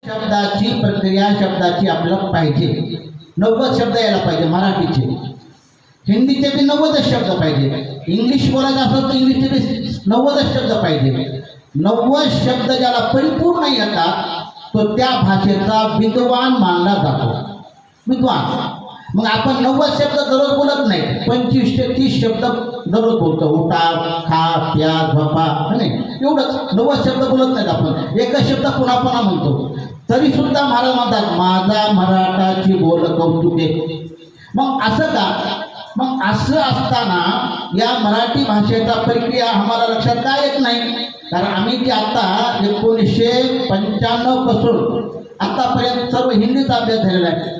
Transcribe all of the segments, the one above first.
शब्दाची प्रक्रिया शब्दाची आपल्याला पाहिजे. 90 शब्द यायला पाहिजे मराठीचे. हिंदीचे बी 90 शब्द पाहिजे. इंग्लिश बोलायचं असेल तर इंग्लिशचे बी 90 शब्द पाहिजे. 90 शब्द ज्याला परिपूर्ण येतात तो त्या भाषेचा विद्वान मानला जातो. विद्वान. मग आपण 90 शब्द दररोज बोलत नाही. 25 ते 30 शब्द दररोज बोलतो. उठा, खा, प्या, झोपा, नाही एवढंच. 90 शब्द बोलत नाहीत आपण. एकच शब्द पुन्हा पुन्हा म्हणतो. तरी सुद्धा महाराज म्हणतात माझा मराठाची बोल कौतुके. मग असं का? मग असं असताना या मराठी भाषेचा प्रक्रिया आम्हाला लक्षात का येत नाही? कारण आम्ही की आता 1995 पासून आतापर्यंत सर्व हिंदीचा अभ्यास झालेला आहे.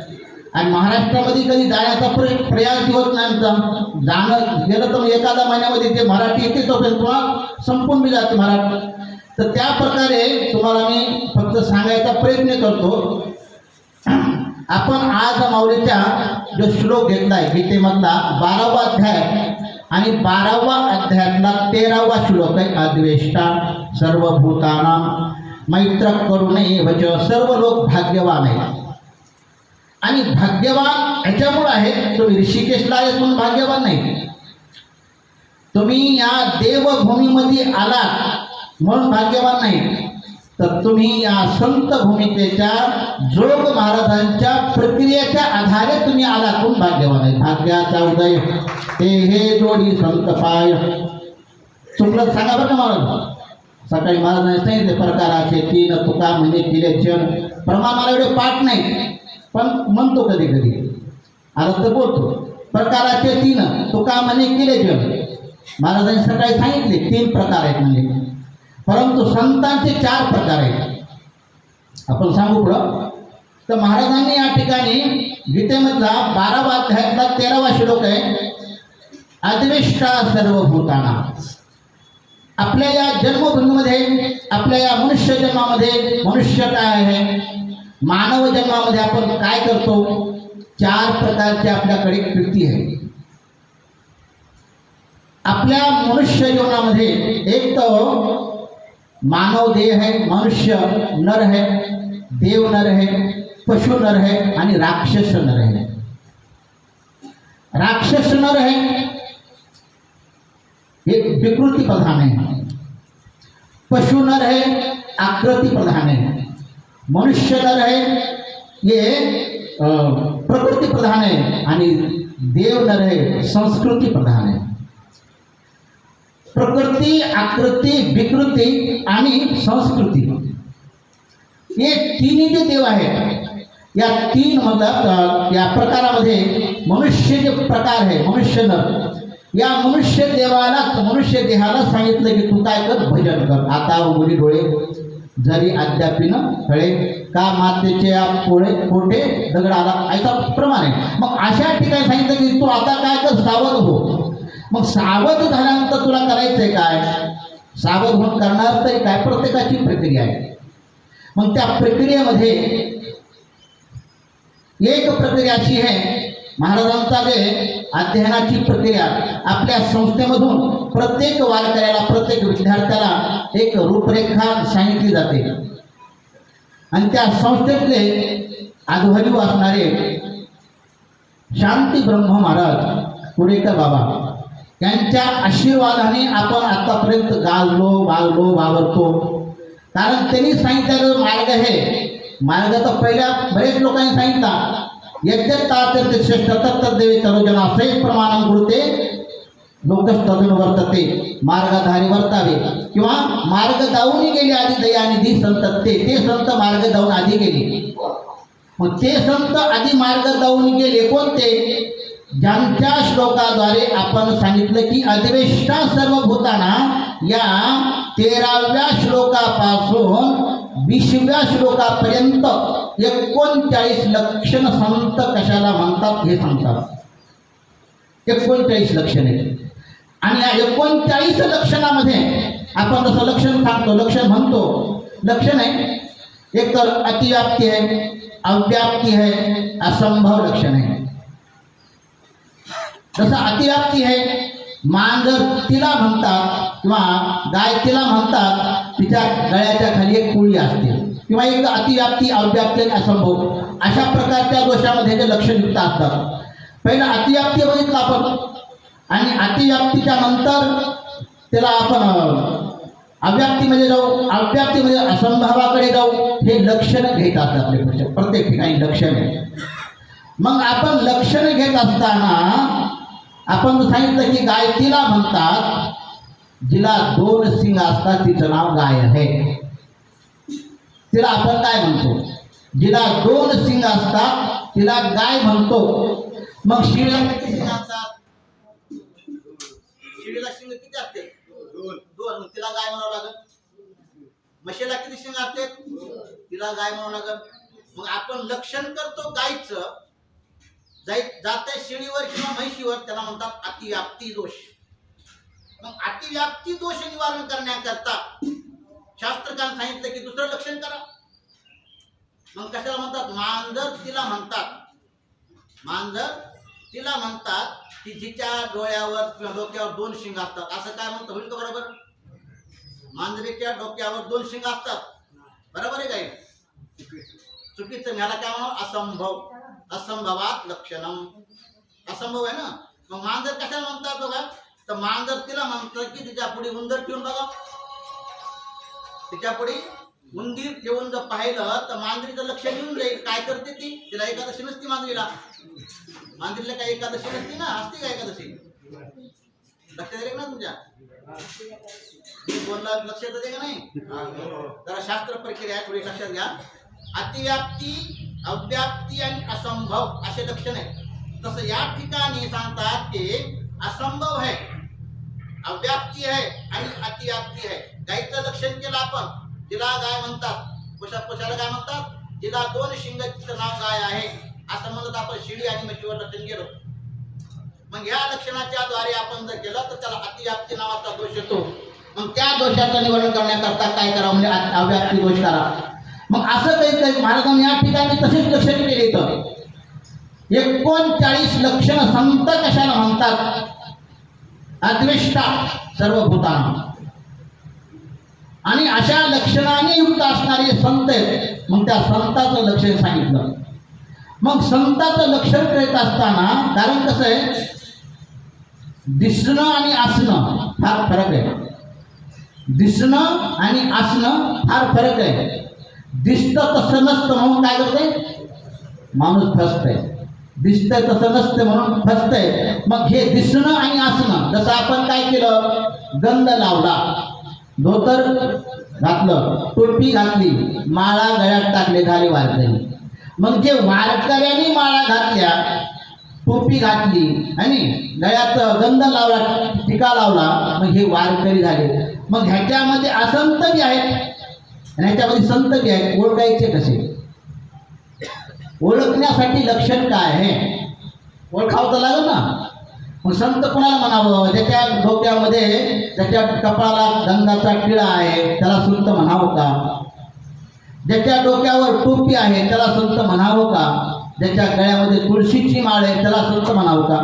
आणि महाराष्ट्रामध्ये कधी जाण्याचा प्रयास होत नाही आमचा. जाणं गेलं तर एखाद्या महिन्यामध्ये ते मराठी येते तोपर्यंत पुन्हा संपून बी जाते मराठी. तर त्या प्रकारे तुम्हाला मी फक्त सांगायचा प्रयत्न करतो. आपण आज माऊलीचा जो श्लोक घेतला आहे गीतेमधला 12वा अध्याय आणि 12वा अध्यायातला 13वा श्लोक आहे. अद्वेष्टा सर्वभूतानां मैत्र करुणे वच. सर्व लोक भाग्यवान आहेत. आणि भाग्यवान ह्याच्यामुळे आहे तुम्ही ऋषिकेशला आहेत म्हणून भाग्यवान नाही. तुम्ही या देवभूमीमध्ये आलात म्हणून भाग्यवान नाही. तर तुम्ही या संत भूमिकेच्या जोग महाराजांच्या प्रक्रियेच्या आधारे तुम्ही आलात म्हणून भाग्यवान आहे. भाग्याचा उदय ते हे जोडी संत पाय. चुकलं सांगा बरं का महाराज. सकाळी महाराजांनी सांगितले प्रकाराचे 3 तुका म्हणजे केले जन. प्रमाण मला एवढे पाठ नाही पण म्हणतो कधी कधी. आता तर बोलतो. प्रकाराचे 3 तुका म्हणे केले जन. महाराजांनी सकाळी सांगितले 3 प्रकार आहेत म्हणजे. परंतु संतांचे 4 प्रकार आहेत. आपण सांगू पुढं. तर महाराजांनी या ठिकाणी गीतेमधला 12वा अध्यायातला 13वा श्लोक आहे. अद्वेष्टा सर्वभूतानां. आपल्या या जन्मभूमीमध्ये आपल्या या मनुष्य जन्मामध्ये मनुष्य काय आहे, मानव जन्मामध्ये आपण काय करतो? 4 प्रकारची आपल्याकडे कृती आहे. आपल्या मनुष्य जीवनामध्ये एक तर मानव देह है, मनुष्य नर है, देव नर है, पशु नर है आणि राक्षस नर है. राक्षस नर है हे विकृति प्रधान है. पशु नर है आकृति प्रधान है. मनुष्य नर है ये प्रकृति प्रधान है आणि देव नर है संस्कृति प्रधान है. प्रकृति, आकृति, विकृति आणि संस्कृती हे तिन्ही जे देव आहेत या 3 मधला या प्रकारामध्ये मनुष्य जे प्रकार आहे मनुष्य नर, या मनुष्य देवाला मनुष्य देहाला सांगितलं की तू काय कर? भजन कर. आता उघडी डोळे जरी अद्यापीनं कळे का मातेचे पोटे दगड आला ऐसा प्रमाण आहे. मग अशा ठिकाणी सांगितलं की तू आता काय कर? सावध हो. मग सावध झाल्यानंतर तुला करायचंय काय? सावध होऊन करणार तरी काय? प्रत्येकाची प्रक्रिया आहे. मग त्या प्रक्रियेमध्ये एक प्रक्रिया अशी आहे महाराजांचा जे अध्ययनाची प्रक्रिया आपल्या संस्थेमधून प्रत्येक वारकऱ्याला प्रत्येक विद्यार्थ्याला एक रूपरेखा सांगितली जाते. आणि त्या संस्थेतले आध्वर्यू असणारे शांती ब्रह्म महाराज कुडेकर बाबा यांच्या आशीर्वादाने आपण आतापर्यंत गाजलो वागलो वावरतो. कारण त्यांनी सांगितलेलं मार्ग आहे. मार्ग तर पहिल्या बरेच लोकांनी सांगितला. यज्ञताचे श्रेष्ठ तत्तदेवी तरोजना सैत प्रमाणं गुरुते लोकस्तदन वर्तते. मार्गधारी वर्तावे किंवा मार्ग दावून गेले आधी दयानिधी संत ते संत मार्ग दावून आधी गेले. मग ते संत आधी मार्ग दावून गेले कोणते? ज्यांच्या श्लोकाद्वारे आपण सांगितलं की अद्वेष्टा सर्वभूतानां या 13व्या श्लोकापासून 20व्या श्लोकापर्यंत 39 लक्षण संत कशाला म्हणतात हे सांगतात. 39 लक्षणे. आणि या 39 लक्षणामध्ये आपण जसं लक्षण सांगतो लक्षण म्हणतो लक्षण आहे एक तर अतिव्याप्ती आहे, अव्याप्ती आहे, असंभव लक्षण आहे. जसं अतिव्याप्ती है मांजर तिला म्हणतात किंवा गाय तिला म्हणतात, तिच्या गळ्याच्या खाली एक कुळी असते किंवा एक अतिव्याप्ती, अव्याप्ती आणि असंभव अशा प्रकारच्या दोषामध्ये ते लक्षणयुक्त असतात. पहिलं अतिव्याप्ती बघितलं आपण, आणि अतिव्याप्तीच्या नंतर त्याला आपण अव्याप्तीमध्ये जाऊ, अव्याप्तीमध्ये असंभावाकडे जाऊ. हे लक्षणं घेत असतात आपले प्रत्येक ठिकाणी लक्षणे. मग आपण लक्षणं घेत असताना आपण सांगितलं की गाय तिला म्हणतात, जिला 2 शिंग असतात तिचं नाव गाय आहे. तिला आपण काय म्हणतो? जिला 2 शिंग असतात तिला गाय म्हणतो. मग शिळीला किती शिंग असतात? शिळीला शिंग किती असते? 2. मग तिला गाय म्हणावं लागेल. म्हशीला किती शिंग असते? तिला गाय म्हणावं लागेल. मग आपण लक्षण करतो गायचं, जाते शिळीवर किंवा म्हैशीवर, त्याला म्हणतात अतिव्याप्ती दोष. मग अतिव्याप्ती दोष निवारण करण्याकरता शास्त्रकारांनी सांगितलं की दुसरं लक्षण करा. मग कशाला म्हणतात? मांजर तिला म्हणतात. मांजर तिला म्हणतात की जिच्या डोळ्यावर किंवा डोक्यावर 2 शिंग असतात. असं काय म्हणतं? होईल का बरोबर? मांजरीच्या डोक्यावर 2 शिंग असतात, बरोबर आहे काय? चुकीचं. ह्याला काय म्हणावं? असंभव. असंभवात लक्षणम. असंभव आहे ना. मग मांजर कशाला म्हणतात बघा? तर मांजर तिला म्हणतात की तिच्या पुढे उंदर ठेवून बघा, तिच्या पुढे उंदीर ठेवून जर पाहिलं तर मांजरीचं लक्ष येऊन जाईल. काय करते ती? तिला एकादशी नसती मांजरीला. मांजरीला काय एकादशी नसती ना? असते का एकादशी? लक्ष दिले ना तुमच्या? बोलला लक्ष येते का नाही? जरा शास्त्र प्रक्रिया थोडी लक्षात घ्या. अतिव्याप्ती, अव्याप्ती आणि असंभव असे लक्षण आहे. तसं या ठिकाणी सांगतात की असंभव आहे, अव्याप्ती आहे आणि अतिव्याप्ती आहे. गायचं लक्षण केलं आपण, तिला गाय म्हणतात. कशाला गाय म्हणतात? तिला 2 शिंग, तिचं नाव गाय आहे असं म्हणत आपण शिळी आणि म्हशीवर लक्षण गेलो. मग या लक्षणाच्या द्वारे आपण जर केलं तर त्याला अतिव्याप्ती नावाचा दोष येतो. मग त्या दोषाचं निवारण करण्याकरता काय करावं? म्हणजे अव्याप्ती दोष करा. मग असं काही महाराजांनी या ठिकाणी तसेच लक्षण केले. इथं 39 लक्षण संत कशाला म्हणतात? अद्वेष्टा सर्वभूतांना. आणि अशा लक्षणाने युक्त असणारे संत आहेत. मग त्या संताचं लक्षण सांगितलं. मग संताचं लक्षण करीत असताना, कारण कसं आहे, दिसणं आणि असणं फार फरक आहे. दिसणं आणि असणं फार फरक आहे. दिसतं तसं नसतं म्हणून काय करते? माणूस फसतंय. दिसतंय तसं नसतं म्हणून फसतंय. मग हे दिसणं आणि असणं, जसं आपण काय केलं? गंध लावला, धोतर घातलं, टोपी घातली, माळा गळ्यात टाकले, झाले वारकरी. मग जे वारकऱ्यांनी माळा घातल्या, टोपी घातली आणि गळ्यात गंध लावला, टिका लावला, मग हे वारकरी झाले. मग ह्याच्यामध्ये असंत बी आहेत आणि ह्याच्यामध्ये संत बी आहेत. ओळखायचे कसे? ओळखण्यासाठी लक्षण काय आहे? ओळखावं तर लागेल ना. मग संत कोणाला म्हणावं? ज्याच्या डोक्यामध्ये, त्याच्या कपाळाला गंधाचा टिळा आहे त्याला संत म्हणावं का? ज्याच्या डोक्यावर टोपी आहे त्याला संत म्हणावं का? ज्याच्या गळ्यामध्ये तुळशीची माळ आहे त्याला संत म्हणावं का?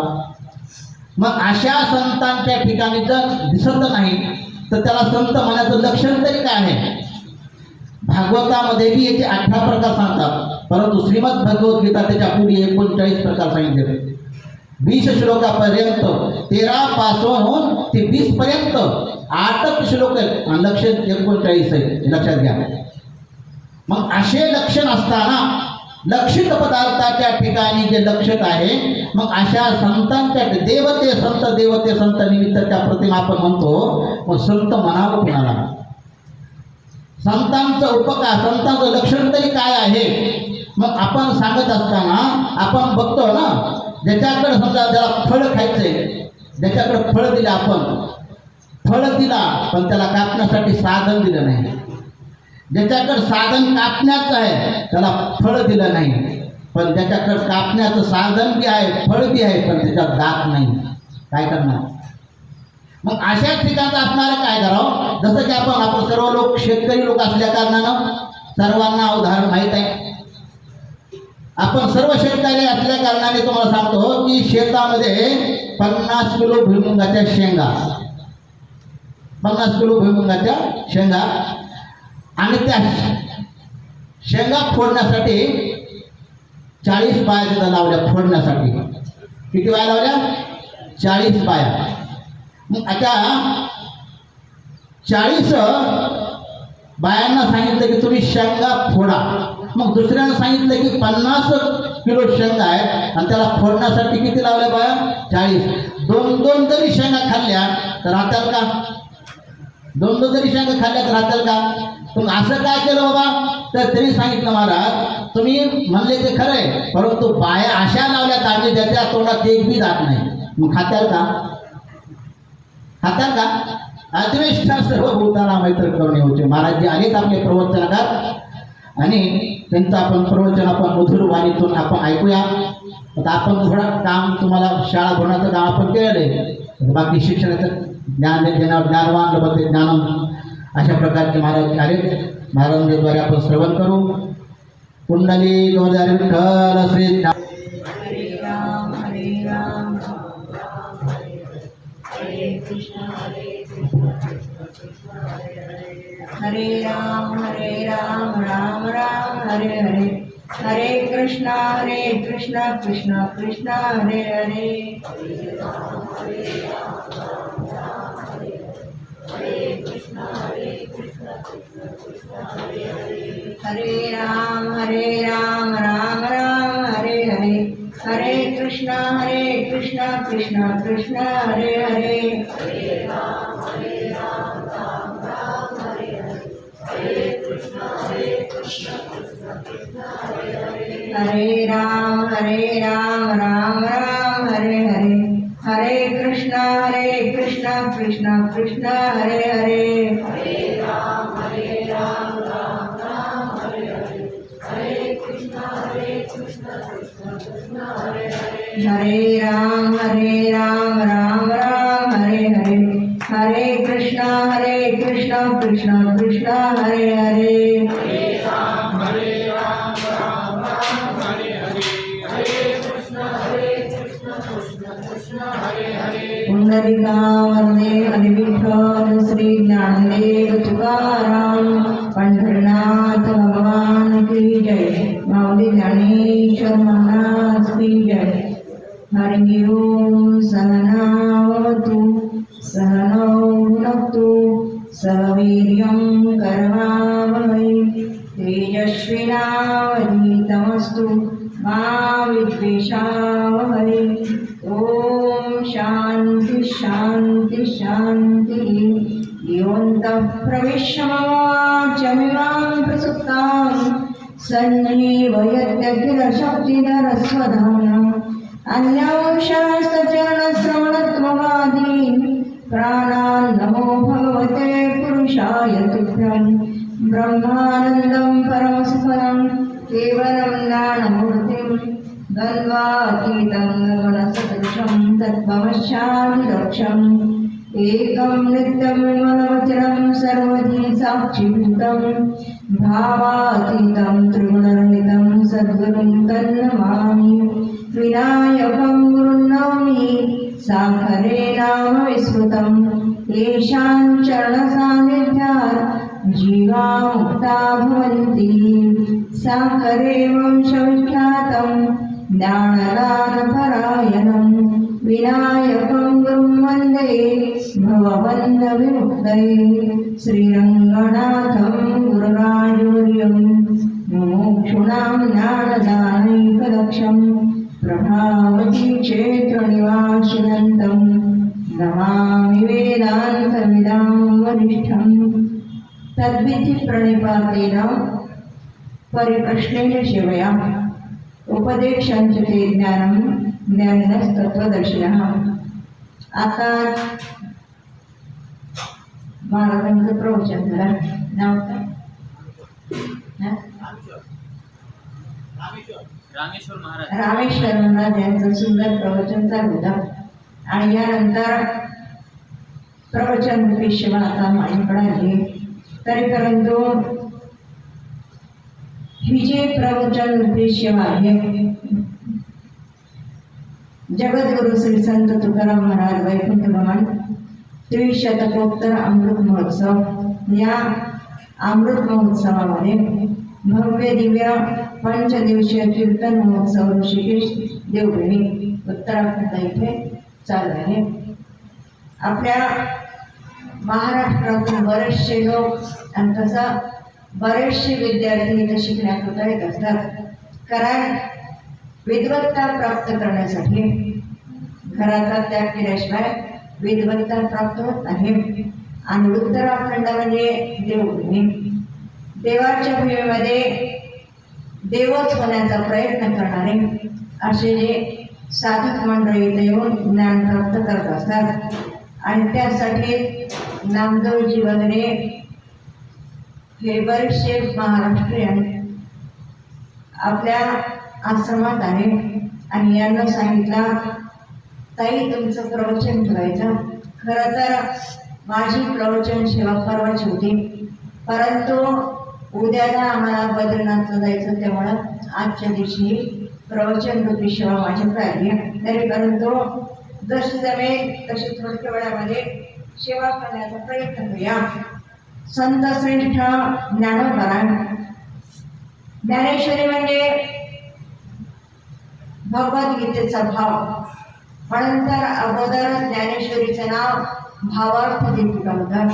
मग अशा संतांच्या ठिकाणी जर दिसत नाही तर त्याला संत म्हणायचं लक्षण तरी काय आहे? भागवतामध्ये बी याचे 18 प्रकार सांगतात, परंतु श्रीमद भगवद्गीता त्याच्या पुढे 39 प्रकार सांगितले. 20 श्लोकापर्यंत, 13 पासून ते 20 पर्यंत 8 श्लोक आहेत आणि लक्षण 39 आहे. लक्षात घ्या. मग असे लक्षण असताना लक्षित पदार्थाच्या ठिकाणी जे लक्षित आहे, मग अशा संतांच्या देवते संत निमित्त त्या प्रतिमा आपण म्हणतो. मग संत म्हणावं कुणाला? संतांचं उपकार, संतांचं लक्षण तरी काय आहे? मग आपण सांगत असताना आपण बघतो ना, ज्याच्याकडे समजा ज्याला फळ खायचंय, ज्याच्याकडे फळ दिलं, आपण फळ दिला पण त्याला कापण्यासाठी साधन दिलं नाही. ज्याच्याकडे साधन कापण्याचं आहे त्याला फळ दिलं नाही. पण ज्याच्याकडे कापण्याचं साधन बी आहे, फळ बी आहे, पण त्याच्यात दात नाही, काय करणार? मग अशा ठिकाणी असणारं काय करावं? जसं की आपण सर्व लोक शेतकरी लोक असल्या कारणानं सर्वांना उदाहरण माहीत आहे. आपण सर्व शेतकरी असल्या कारणाने तुम्हाला सांगतो की शेतामध्ये 50 किलो भुईमुगाच्या शेंगा, 50 किलो भुईमुगाच्या शेंगा, आणि त्या शेंगा फोडण्यासाठी 40 बाया तिथं लावल्या फोडण्यासाठी. किती बाया लावल्या? 40 बाया. मग आता 40 बायांना सांगितलं की तुम्ही शेंगा फोडा. मग दुसऱ्यानं सांगितलं की 50 किलो शेंगा आहे आणि त्याला फोडण्यासाठी किती लावल्या बाया? 40. दोन जरी शेंगा खाल्ल्या तर राहतात का? दोन जरी शेंगा खाल्ल्या तर राहतात का? तुम्ही असं काय केलं बाबा? तर त्यांनी सांगितलं महाराज तुम्ही म्हणले ते खरं आहे, परंतु बाया अशा लावल्या ताजी त्याच्या तोंडात एक बी जात नाही. मग खात्याल का? खात्याल का? अधिवेशना सर्व भूताना मैत्र करून येऊचे. महाराज जे आलेत आपले प्रवचनकार आणि त्यांचं आपण प्रवचन आपण मधुर वाणीतून आपण ऐकूया. आता आपण थोडं काम तुम्हाला शाळा भरण्याचं काम आपण केलेलं आहे. बाकी शिक्षणाचं ज्ञान ज्ञानवान बद्दल ज्ञान अशा प्रकारचे महाराज आले. महाराजांद्वारे आपण श्रवण करू. कुंडली गोदारी विठ्ठल श्री हरे राम हरे राम हरे कृष्ण हरे राम राम राम हरे हरे. हरे कृष्णा कृष्ण कृष्ण हरे हरे. हरे राम राम राम हरे हरे. हरे कृष्णा कृष्ण कृष्ण हरे हरे. हरे राम राम राम हरे हरे. हरे कृष्णा कृष्ण कृष्ण हरे हरे. हरे राम राम राम हरे हरे. हरे कृष्णा कृष्ण कृष्ण हरे हरे. पुंडलिकावरदे हरिविठ्ठल श्री ज्ञानदेव तुकाराम पंढरनाथ भगवान की जय. माऊली ज्ञानेश्वर महाराज की जय. हरि ओम. सहनावतु सहनौ भुनक्तु सह वीर्यं करवावहै तेजस्विनावधीतमस्तु मा विद्विषावहै. ओम शांति शांति शांति. योऽन्तः प्रविश्य ममाचमिमां प्रसुप्तां सन्निवयत्यखिलशक्तिधरस्वधाम्ना अन्यांशास्तचरणश्रवणत्वमादीन् प्राणान् नमो भगवते पुरुषाय तुभ्यं. ब्रह्मानन्दं परमसुखदं केवलं ज्ञानमूर्तिं द्वन्द्वातीतं गगनसदृशं तत्त्वमस्यामि लक्ष्यम्. एकं नित्यं विमलवचनं सर्वधी साक्षीभूतं भावातीतं त्रिगुणरहितं सद्गुरुं तन्नमामि. विनायकं गुरुं साखरे नाम विस्मृतं. येषां चरणसान्निध्यात् जीवा मुक्ता भवन्ति. साखरे वंशविख्यातं ज्ञानदानपरायणं विनायकं गुरुं वन्दे भवबन्धविमुक्तये. श्रीरङ्गनाथं गुरुराजवर्यं मुमुक्षूणां ज्ञानदानैकलक्षं प्रभावती क्षेत्रनिवासिनं नमामि वेदान्तविदां वरिष्ठं. तद्विधि प्रणिपातेन परिप्रश्नेन सेवया उपदेशांच ते ज्ञानं ज्ञानिनस्तत्त्वदर्शिनः. आता महाराजांचं प्रवचन करा. नाव काय? रामेश्वर महाराज यांचं सुंदर प्रवचन चालू होतं आणि यानंतर प्रवचन पेशवा आता माझ्याकडे आले. तरी परंतु ही जे प्रवचन पेशवा आहे जगद्गुरु श्री संत तुकाराम महाराज वैकुंठ गमन त्रिशतकोत्तर अमृत महोत्सव। या अमृत महोत्सवामध्ये भव्य दिव्य पंचदिवसीय कीर्तन महोत्सव ऋषिकेश देवभूमी उत्तराखंड येथे चालू आहे। आपल्या महाराष्ट्रातून बरेचसे लोक आणि तसं बरेचसे विद्यार्थी इथे शिकण्याकरता येत असतात, कारण विद्वत्ता प्राप्त करण्यासाठी घराचा त्याग केल्याशिवाय विद्वत्ता प्राप्त होत नाही। आणि उत्तराखंड म्हणजे देवभूमी, देवाच्या भूमीमध्ये देवच होण्याचा प्रयत्न करणारे असे जे साधक मंडळी इथे येऊन ज्ञान प्राप्त करत असतात। आणि त्यासाठी नामदेवजी वगैरे हे बरेचसे महाराष्ट्रीयन आपल्या आश्रमात आहे आणि यांना सांगितलं, ताई तुमचं प्रवचन ठेवायचं। खरं तर माझी प्रवचन सेवा परवाची होती, परंतु उद्याला आम्हाला बद्रीनाथला जायचं, त्यामुळं आजच्या दिवशी प्रवचन रूपी सेवा माझ्याकडे आली आहे। तरी परंतु जशी जमेल तशी थोडक्या वेळामध्ये सेवा करण्याचा प्रयत्न करूया। संत श्रेष्ठ ज्ञानोबा ज्ञानेश्वरी म्हणजे भगवद्गीतेचा भाव, म्हणून तर अगोदर ज्ञानेश्वरीचं नाव भावार्थ दीपिका होतं।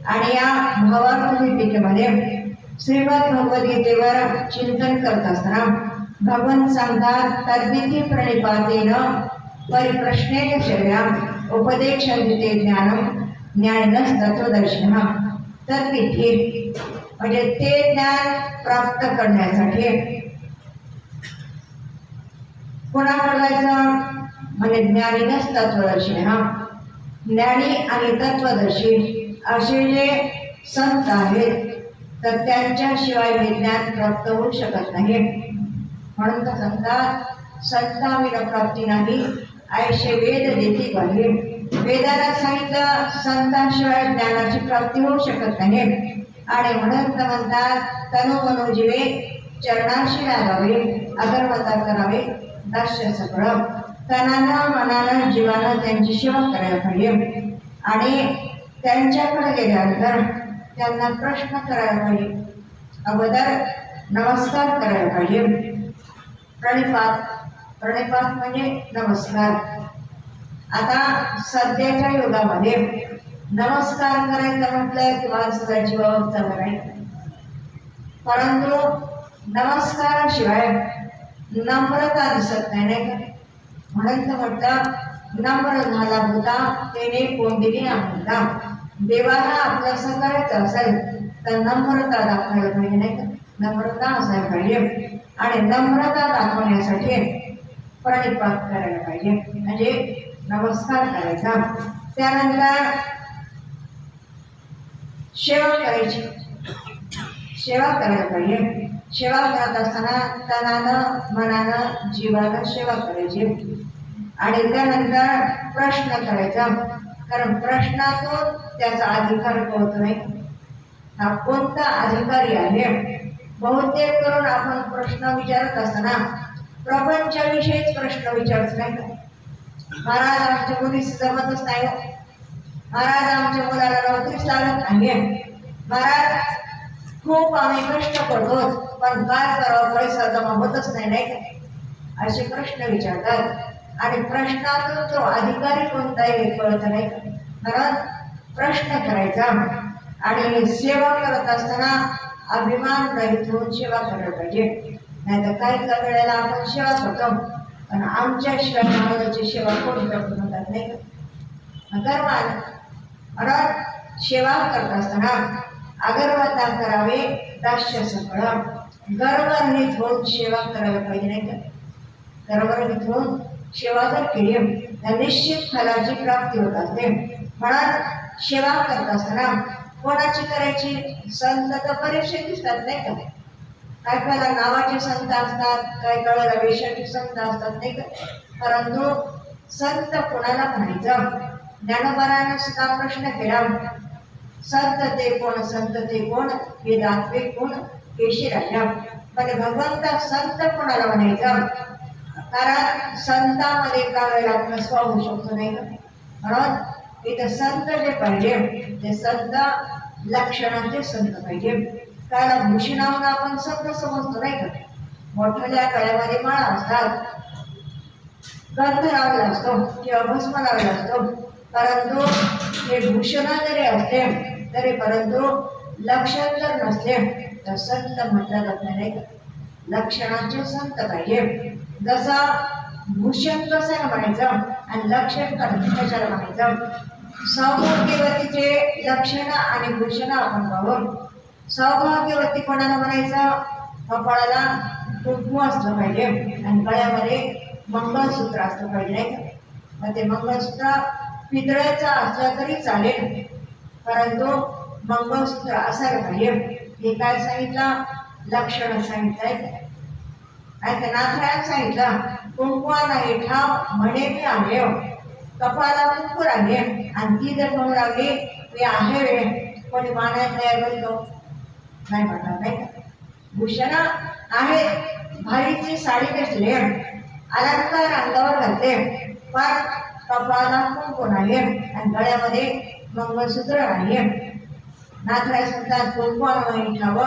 आणि या भावार्थ दीपिकेमध्ये श्रीमद भगवद्गीतेवर चिंतन करत असताना भगवंत सांगतात, तद्विधी प्रणिपातेन परिप्रश्नेन शर्या उपदेक्षन्ते ज्ञानम ज्ञानिनः तत्त्वदर्शिनः। तद्विधी म्हणजे ते ज्ञान प्राप्त करण्यासाठी कोणाकडे जायचं, म्हणजे ज्ञानिनः तत्त्वदर्शिनः। ज्ञानी आणि तत्वदर्शी असे जे संत आहेत तर त्यांच्याशिवाय विज्ञान प्राप्त होऊ शकत नाही। म्हणून तर सांगतात, संताविना प्राप्ती नाही ऐशे वेद देती पाहिजे। वेदाला सांगितलं संतांशिवाय ज्ञानाची प्राप्ती होऊ शकत नाही। आणि म्हणून तर म्हणतात, तनु मनो जीवे चरणाशी लागावे अगरवता करावे दास्य सगळं। तनानं मनानं जीवानं त्यांची सेवा करायला पाहिजे आणि त्यांच्याकडे गेल्यानंतर त्यांना प्रश्न करायला पाहिजे, अगोदर नमस्कार करायला पाहिजे। प्रणिपात, प्रणिपात म्हणजे नमस्कार। आता सध्याच्या युगामध्ये नमस्कार करायचं म्हटलं की माणसाचा जीवावर चालू नाही, परंतु नमस्काराशिवाय नम्रता दिसत नाही, नाही का? म्हणून तर म्हटलं, नम्र झाला होता तेने कोंडिली म्हणता। देवाला आपलं सकाळचं असेल तर नम्रता दाखवायला पाहिजे, नाही का? नम्रता असायला पाहिजे आणि नम्रता दाखवण्यासाठी प्रणिपात करायला पाहिजे, म्हणजे नमस्कार करायचा। त्यानंतर सेवा करायची, सेवा करायला पाहिजे। सेवा करत असताना तनानं मनानं जीवानं सेवा करायची। आणि त्यानंतर प्रश्न करायचा, कारण प्रश्नातून त्याचा अधिकार कळतो, नाही हा कोणता अधिकारी आहे। बहुतेक करून आपण प्रश्न विचारत असताना प्रपंचाविषयीच प्रश्न विचारत नाही का? महाराज आमच्या मुलीस जमतच नाही, महाराज आमच्या मुलाला नोकरीच लागत नाही, महाराज खूप आम्ही कष्ट करतो पण काय करावं, पैसा जमा होतच नाही, नाही का? असे प्रश्न विचारतात आणि प्रश्नातून तो अधिकारी कोणता हे कळत नाही। कारण प्रश्न करायचा आणि सेवा करत असताना अभिमान रहित होऊन सेवा करायला पाहिजे। नाही तर काही वेळेला आपण सेवा करतो पण आमच्याशिवाय महाराजाची सेवा कोण करतो म्हणतात, नाही का? गर्वान म्हणून सेवा करत असताना अगरवता करावे दास्य सगळं। गर्वरहित होऊन सेवा करायला पाहिजे, नाही का? गर्वरहित होऊन सेवा जर केली तर निश्चित फलाची प्राप्ती होत असते। म्हणून सेवा करत असताना कोणाची करायची, संत तर बरेचसे दिसतात, नाही का? काय काय नावाचे संत असतात, काय कळायला वेशाचे संत असतात, नाही का? परंतु संत कोणाला म्हणायचं? ज्ञानोबारानं सुद्धा प्रश्न केला, संत ते कोण, संत ते कोण, हे दाखवे कोण, केशी राजा। म्हणजे भगवंत संत कोणाला म्हणायचं? कारण संतांमध्ये एका वेळेला आपला स्वभाव होऊ शकतो नाही का. म्हणून इथं संत जे पाहिजे ते संत लक्षणाचे संत पाहिजे. कारण भूषणावरून आपण संत समजतो नाही का. मोठ्या गळ्यामध्ये माळा असतात, गंध लावला असतो किंवा भस्म लावला असतो, परंतु हे भूषण जरी असले तरी परंतु लक्षण जर नसले तर संत म्हटलं जात नाही का. लक्षणाचे संत पाहिजे. जसं भूषण कशाला म्हणायचं आणि लक्षण कशाला म्हणायचं. सौभाग्यवतीचे लक्षण आणि भूषण आपण पाहू. सौभाग्यवती कोणाला म्हणायचं, कपाळाला कुंकू असलं पाहिजे आणि गळ्यामध्ये मंगळसूत्र असलं पाहिजे नाही का. मग ते मंगळसूत्र पितळेचं असलं तरी चालेल, परंतु मंगळसूत्र असायला पाहिजे. हे काय सांगितलं, लक्षण सांगितलंय. आणि नाथरायण सांगितलं कुंकवा नाही ठाव म्हणे मी आहे. कपाळाला कुंकू राहिले आणि ती जर म्हणू लागली मी आहे रे, कोणी मानायला तयार करतो नाही म्हणणार नाही का. भूषण आहे, भारीची साडी नेसले, अलंकार अंगावर घालते, पण कपाळाला कुंकू नाही आणि गळ्यामध्ये मंगळसूत्र आहे. नाथराय म्हणतात कुंकू नाही ठाव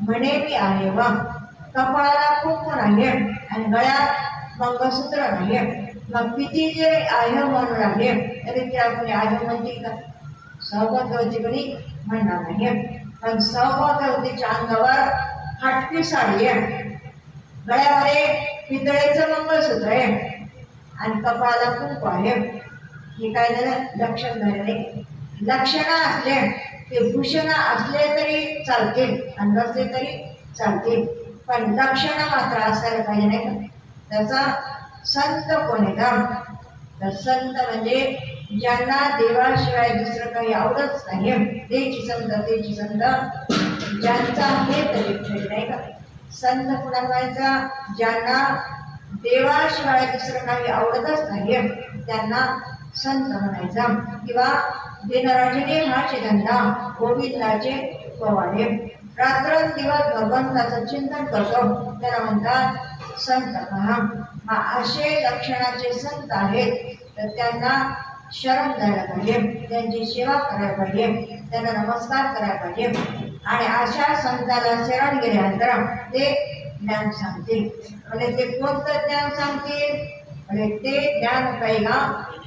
म्हणे मी आहे व कपाळाला कुंकू नाही आणि गळ्यात मंगळसूत्र नाही. मग किती जरी आहे म्हणू लागले तरी ते आपली आहे म्हणते का. सौभाग्यवती कोणी म्हणणार नाही. पण सौभाग्यवतीच्या अंगावर हटकी साडी आहे, गळ्यामध्ये पितळेचं मंगळसूत्र आहे आणि कपाळाला कुंकू आहे. हे काय झालं, लक्षण झालं नाही. लक्षण असले ते भूषण असले तरी चालतील आणि नसले तरी चालतील, पण लक्षण मात्र असायला पाहिजे नाही का. त्याचा संत कोण आहे तर संत म्हणजे ज्यांना देवाशिवाय दुसरं काही आवडत नाही, तेची संत ज्यांचा हे तरी नाही का. संत कुणाला म्हणायचा, ज्यांना देवाशिवाय दुसरं काही आवडतच नाही त्यांना संत म्हणायचा. किंवा दिनराजने हाचे धंदा गोविंदाचे पवाडे, रात्रंदिवस भगवंताचं चिंतन करतो त्याला म्हणतात संत. पहा असे लक्षणाचे संत आहेत तर त्यांना शरण द्यायला पाहिजे, त्यांची सेवा करायला पाहिजे, त्यांना नमस्कार करायला पाहिजे. आणि अशा संताला शरण गेल्यानंतर ते ज्ञान सांगतील. म्हणजे ते कोणतं ज्ञान सांगतील, म्हणजे ते ज्ञान पैगा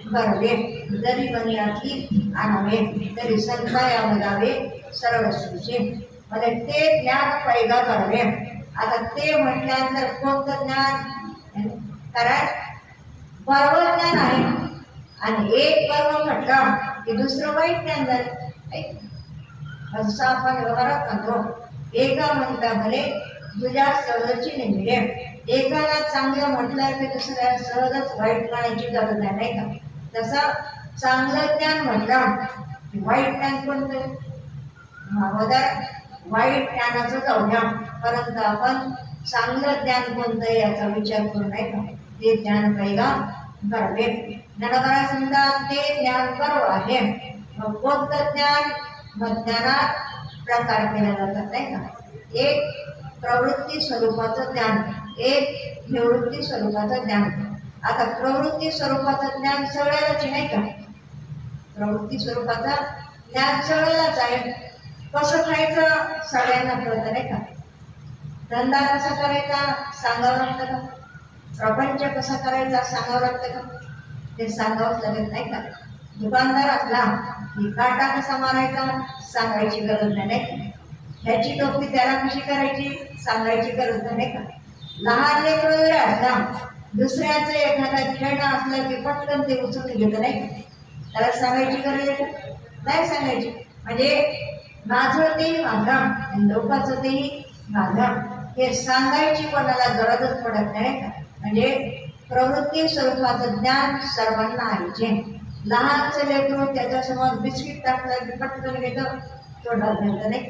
करावे जरी मनियाची आणावे तरी संता यावे सर्वस्वीचे. म्हणजे ते ज्ञान पैगा करावे. आता ते म्हटल्यानंतर कोणतं ज्ञान, कारण पर्व ज्ञान आहे आणि एक पर्व म्हटलं की दुसरं वाईट ज्ञान झालं. असं आपण व्यवहारात म्हणतो. एका म्हणता भले तुझ्या सहजची नेमिले, एकाला चांगलं म्हटलं की दुसऱ्या सहजच वाईट ज्ञानाची गरज नाही का. तसं चांगलं ज्ञान म्हटलं की वाईट ज्ञान कोणतं, वाईट ज्ञानाचं जाऊ द्या, परंतु आपण चांगलं ज्ञान कोणतं याचा विचार करू नाही का. ते ज्ञान पैगा करावे. ज्ञानाला समजा ते ज्ञान पर्व आहे. मग कोणतं ज्ञान, मग ज्ञानात प्रकार केले जातात नाही का. एक प्रवृत्ती स्वरूपाचं ज्ञान, एक निवृत्ती स्वरूपाचं ज्ञान. आता प्रवृत्ती स्वरूपाचं ज्ञान सगळ्यालाच नाही का. प्रवृत्ती स्वरूपाचं ज्ञान सगळ्यालाच आहे. कसं खायचं सगळ्यांना कळतं नाही का. धंदा कसा करायचा सांगावं लागतं का, प्रपंच कसा करायचा सांगावं लागतं का, ते सांगावंच लागत नाही का. दुकानदार असला की काटा कसा मारायचा सांगायची गरज नाही. ह्याची टोपी त्याला कशी करायची सांगायची गरज नाही का. लहान लेकरं वगैरे असला, दुसऱ्याचं एखादा खेळणं असलं की पटकन ते उचलून घेतं नाही, त्याला सांगायची गरज नाही सांगायची. म्हणजे माझं ते माझं आणि लोकांचं तेही माझं, हे सांगायची कोणाला गरजच पडत नाही का. म्हणजे प्रवृत्ती स्वरूपाचं ज्ञान सर्वांना आहे. लहानचं लेकरू त्याच्यासमोर बिस्किट टाकलं की पटकन घेतं, तोंडात घालतं नाही.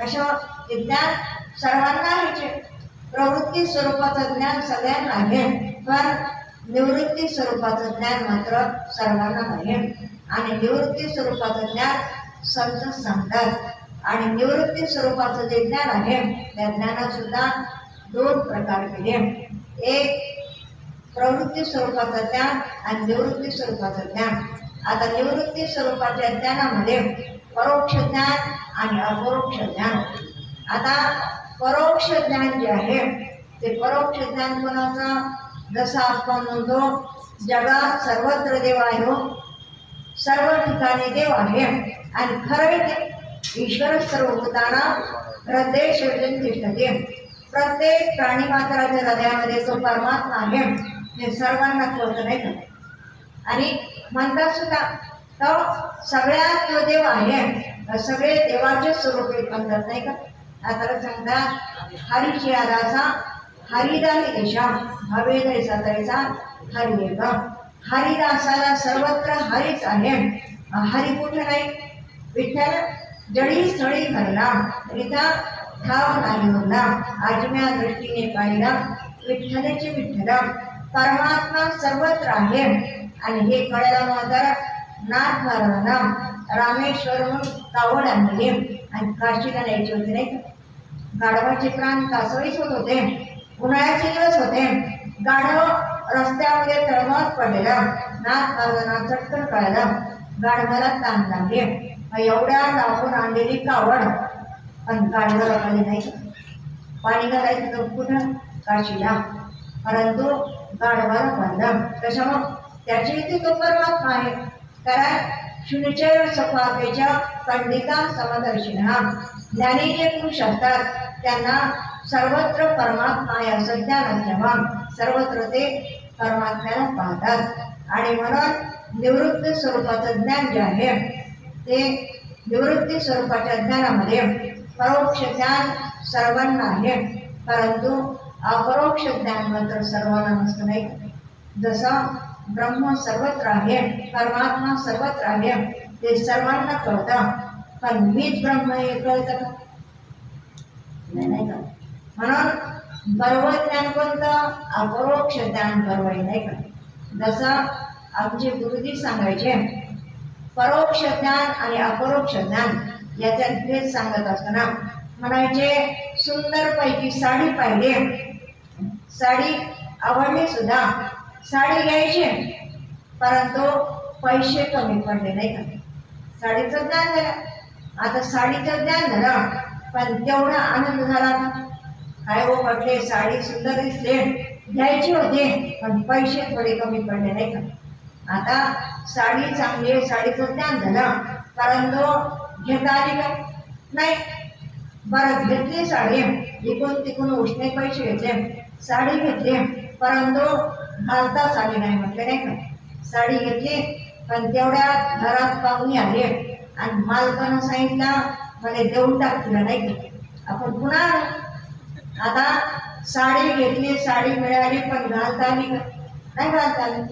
कशा ते ज्ञान सर्वांना आहे. प्रवृत्ती स्वरूपाचं ज्ञान सगळ्यांना आहे, पण निवृत्ती स्वरूपाचं ज्ञान मात्र सर्वांना आहे. आणि निवृत्ती स्वरूपाचं ज्ञान संत सांगतात. आणि निवृत्ती स्वरूपाचं जे ज्ञान आहे त्या ज्ञानात सुद्धा दोन प्रकार केले. एक प्रवृत्ती स्वरूपाचं ज्ञान आणि निवृत्ती स्वरूपाचं ज्ञान. आता निवृत्ती स्वरूपाच्या ज्ञानामध्ये परोक्ष ज्ञान आणि अपरोक्ष ज्ञान. आता परोक्ष ज्ञान जे आहे ते परोक्ष ज्ञान कोणाचं? जसं आपण म्हणतो जगात सर्वत्र देव आहे, सर्व ठिकाणी देव आहे आणि खरं ते ईश्वर सर्वभूताना हृदय सर्जन तिष्ठते. प्रत्येक प्राणी मात्राच्या हृदयामध्ये तो परमात्मा आहे हे सर्वांना कळत नाही का? आणि म्हणतात सुद्धा तो सगळ्यात जो देव आहे, सगळे देवाचे स्वरूप एक म्हणतात नाही का? आता सांगतात हरीची आदासा हरिदानी देशा हवे दैसा तैसा हरी एक. हरिदासाला सर्वत्र हरीच आहे. हरी कुठे नाही? विठ्ठल जडी स्थळी भरला रिता ठाव नाही होता आजम्या दृष्टीने पाहिला विठ्ठलाचे विठ्ठल. परमात्मा सर्वत्र आहे आणि हे कळायला मात्र नाथ महाराजांना रामेश्वरहून कावड आणली आणि काशीला न्यायचे होते नाही का? गाढवाचे प्राण कासवीस होत होते, उन्हाळ्याचे दिवस होते, गाढव रस्त्यामध्ये तळमळत पडलेला. नाथ महाराजांना चटकन कळालं, गाढवाला ताण लागले. एवढ्या लांबून आणलेली कावड पण गाढवाला पाणी नाही. पाणी घालायचं तर कुठं? काशीला. परंतु गाढवाला बांधलं कशामुळं? त्याची इथे तो परमात्मा आहे. कारण शुनिचय सफापेच्या पंडिता समदर्शिना ज्ञानी जे पुरुष असतात त्यांना सर्वत्र परमात्मा आहे असं ज्ञान असल्यामुळे सर्वत्र ते परमात्म्याला पाहतात. आणि म्हणून निवृत्ती स्वरूपाचं ज्ञान जे आहे ते निवृत्ती स्वरूपाच्या ज्ञानामध्ये परोक्ष ज्ञान सर्वांना आहे, परंतु अपरोक्ष ज्ञान मात्र सर्वांना नसतं नाही. जसं ब्रह्म सर्वत्र आहे, परमात्मा सर्वत्र आहे ते सर्वांना कळतं, पण मीच ब्रह्म हे कळतं का? नाही का? म्हणून बरोबर ज्ञान कोणतं? अपरोक्ष ज्ञान बरोबर नाही का? जसं आमचे गुरुजी सांगायचे परोक्ष ज्ञान आणि अपरोक्ष ज्ञान याच्यात भेद सांगत असताना म्हणायचे सुंदर पैकी साडी पाहिली, साडी आवडली सुद्धा, साडी घ्यायची परंतु पैसे कमी पडले नाही का? साडीचं ज्ञान झालं. आता साडीचं ज्ञान झालं पण तेवढा आनंद झाला का? काय हो म्हटले साडी सुंदर दिसले, घ्यायची होते पण पैसे थोडे कमी पडले नाही का? आता साडी चांगली आहे, साडीचं ज्ञान झालं परंतु घेता आली का? नाही. बरं घेतली साडी, इकडून तिकडून उष्णे पैसे घेतले, साडी घेतली परंतु घालताच आली नाही म्हटले नाही का? साडी घेतली पण तेवढ्या घरात पाहुणे आले आणि मालकानं सांगितलं मला देऊन टाकलं नाही का? आपण पुन्हा आता साडी घेतली, साडी मिळाली पण घालता आली का? नाही घालता आली.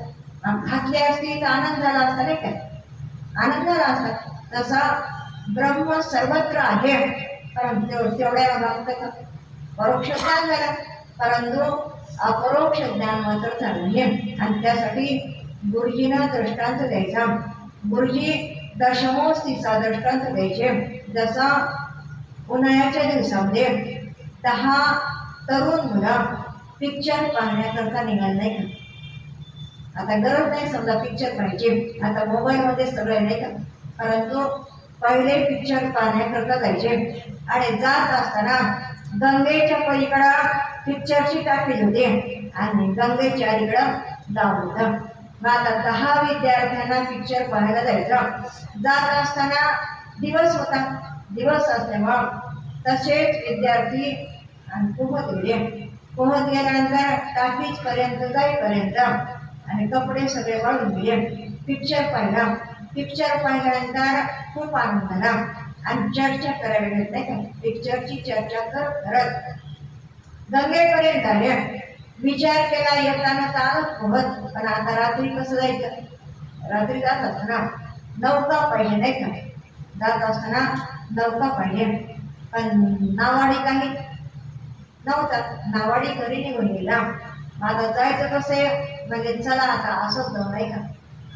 घातली असती तर आनंद झाला असता नाही काय? आनंद झाला असता. तसा ब्रह्म सर्वत्र आहे परंतु तेवढ्या मागतं का? परोक्ष ज्ञान झालं परंतु अपरोक्ष ज्ञान मात्र झालं नाही. आणि त्यासाठी गुरुजीनं दृष्टांत द्यायचा. गुरुजी दशमोस्तीचा दृष्टांत द्यायचे. जसा उन्हाळ्याच्या दिवसामध्ये 10 तरुण मुलं पिक्चर पाहण्याकरता निघाल नाही का? आता गरज नाही समजा पिक्चर पाहायचे, आता मोबाईलमध्ये सगळं नाही का? परंतु पहिले पिक्चर पाहण्याकरता जायचे आणि जात असताना गंगेच्या पलीकडं पिक्चरची टाकीज होती आणि गंगेच्या अलीकडं गाव होतं. मग आता 10 विद्यार्थ्यांना पिक्चर पाहायला जायचं. जात असताना दिवस होता, दिवस असल्यामुळं तसेच विद्यार्थी आणि पोहत गेले. पोहत गेल्यानंतर टाकीजपर्यंत जाईपर्यंत आणि कपडे सगळे वाळून गेले. पिक्चर पाहिला. पिक्चर पाहिल्यानंतर खूप आनंद झाला आणि चर्चा करायला घेत नाही का? पिक्चरची चर्चा करत गंगेपर्यंत आले. विचार केला येताना चालत पोहत, पण आता रात्री कसं जायचं? रात्री जात असताना नौका पाहिजे नाही का? जात असताना नौका पाहिजे पण नावाडी काही नव्हता. नावाडी घरी निघून गेला. आता जायचं कसं? म्हणजे चला आता असंच जाऊ नाही का?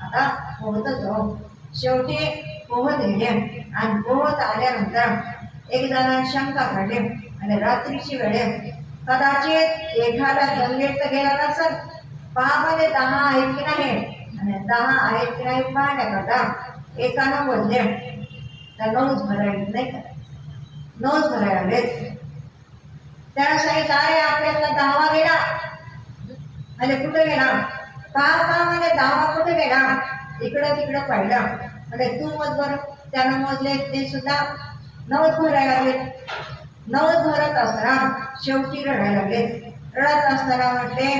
आता पोहतच जाऊ. शेवटी पोहत गेले आणि पोहत आल्यानंतर एक जण शंका काढली आणि रात्रीची वेळ कदाचित एखादा गंगेत तर गेला नसेल पहामध्ये 10 आहेत की नाही आणि 10 आहेत की नाही पाहण्याकरता एकानं बोलले तर 9च भरायला नाही का, 9च भरायला लागलेत. त्याला सांगितलं अरे आपल्यातला 10वा गेला. म्हणजे कुठे गेला? पहा म्हणजे 10वा कुठे गेला? इकडं तिकडं पाहिलं. म्हणजे तू मत भर. त्यानं मोजले ते सुद्धा 9च भरायला लागले. 9च भरत असताना शेवटी रडायला लागले. रडत असताना म्हटले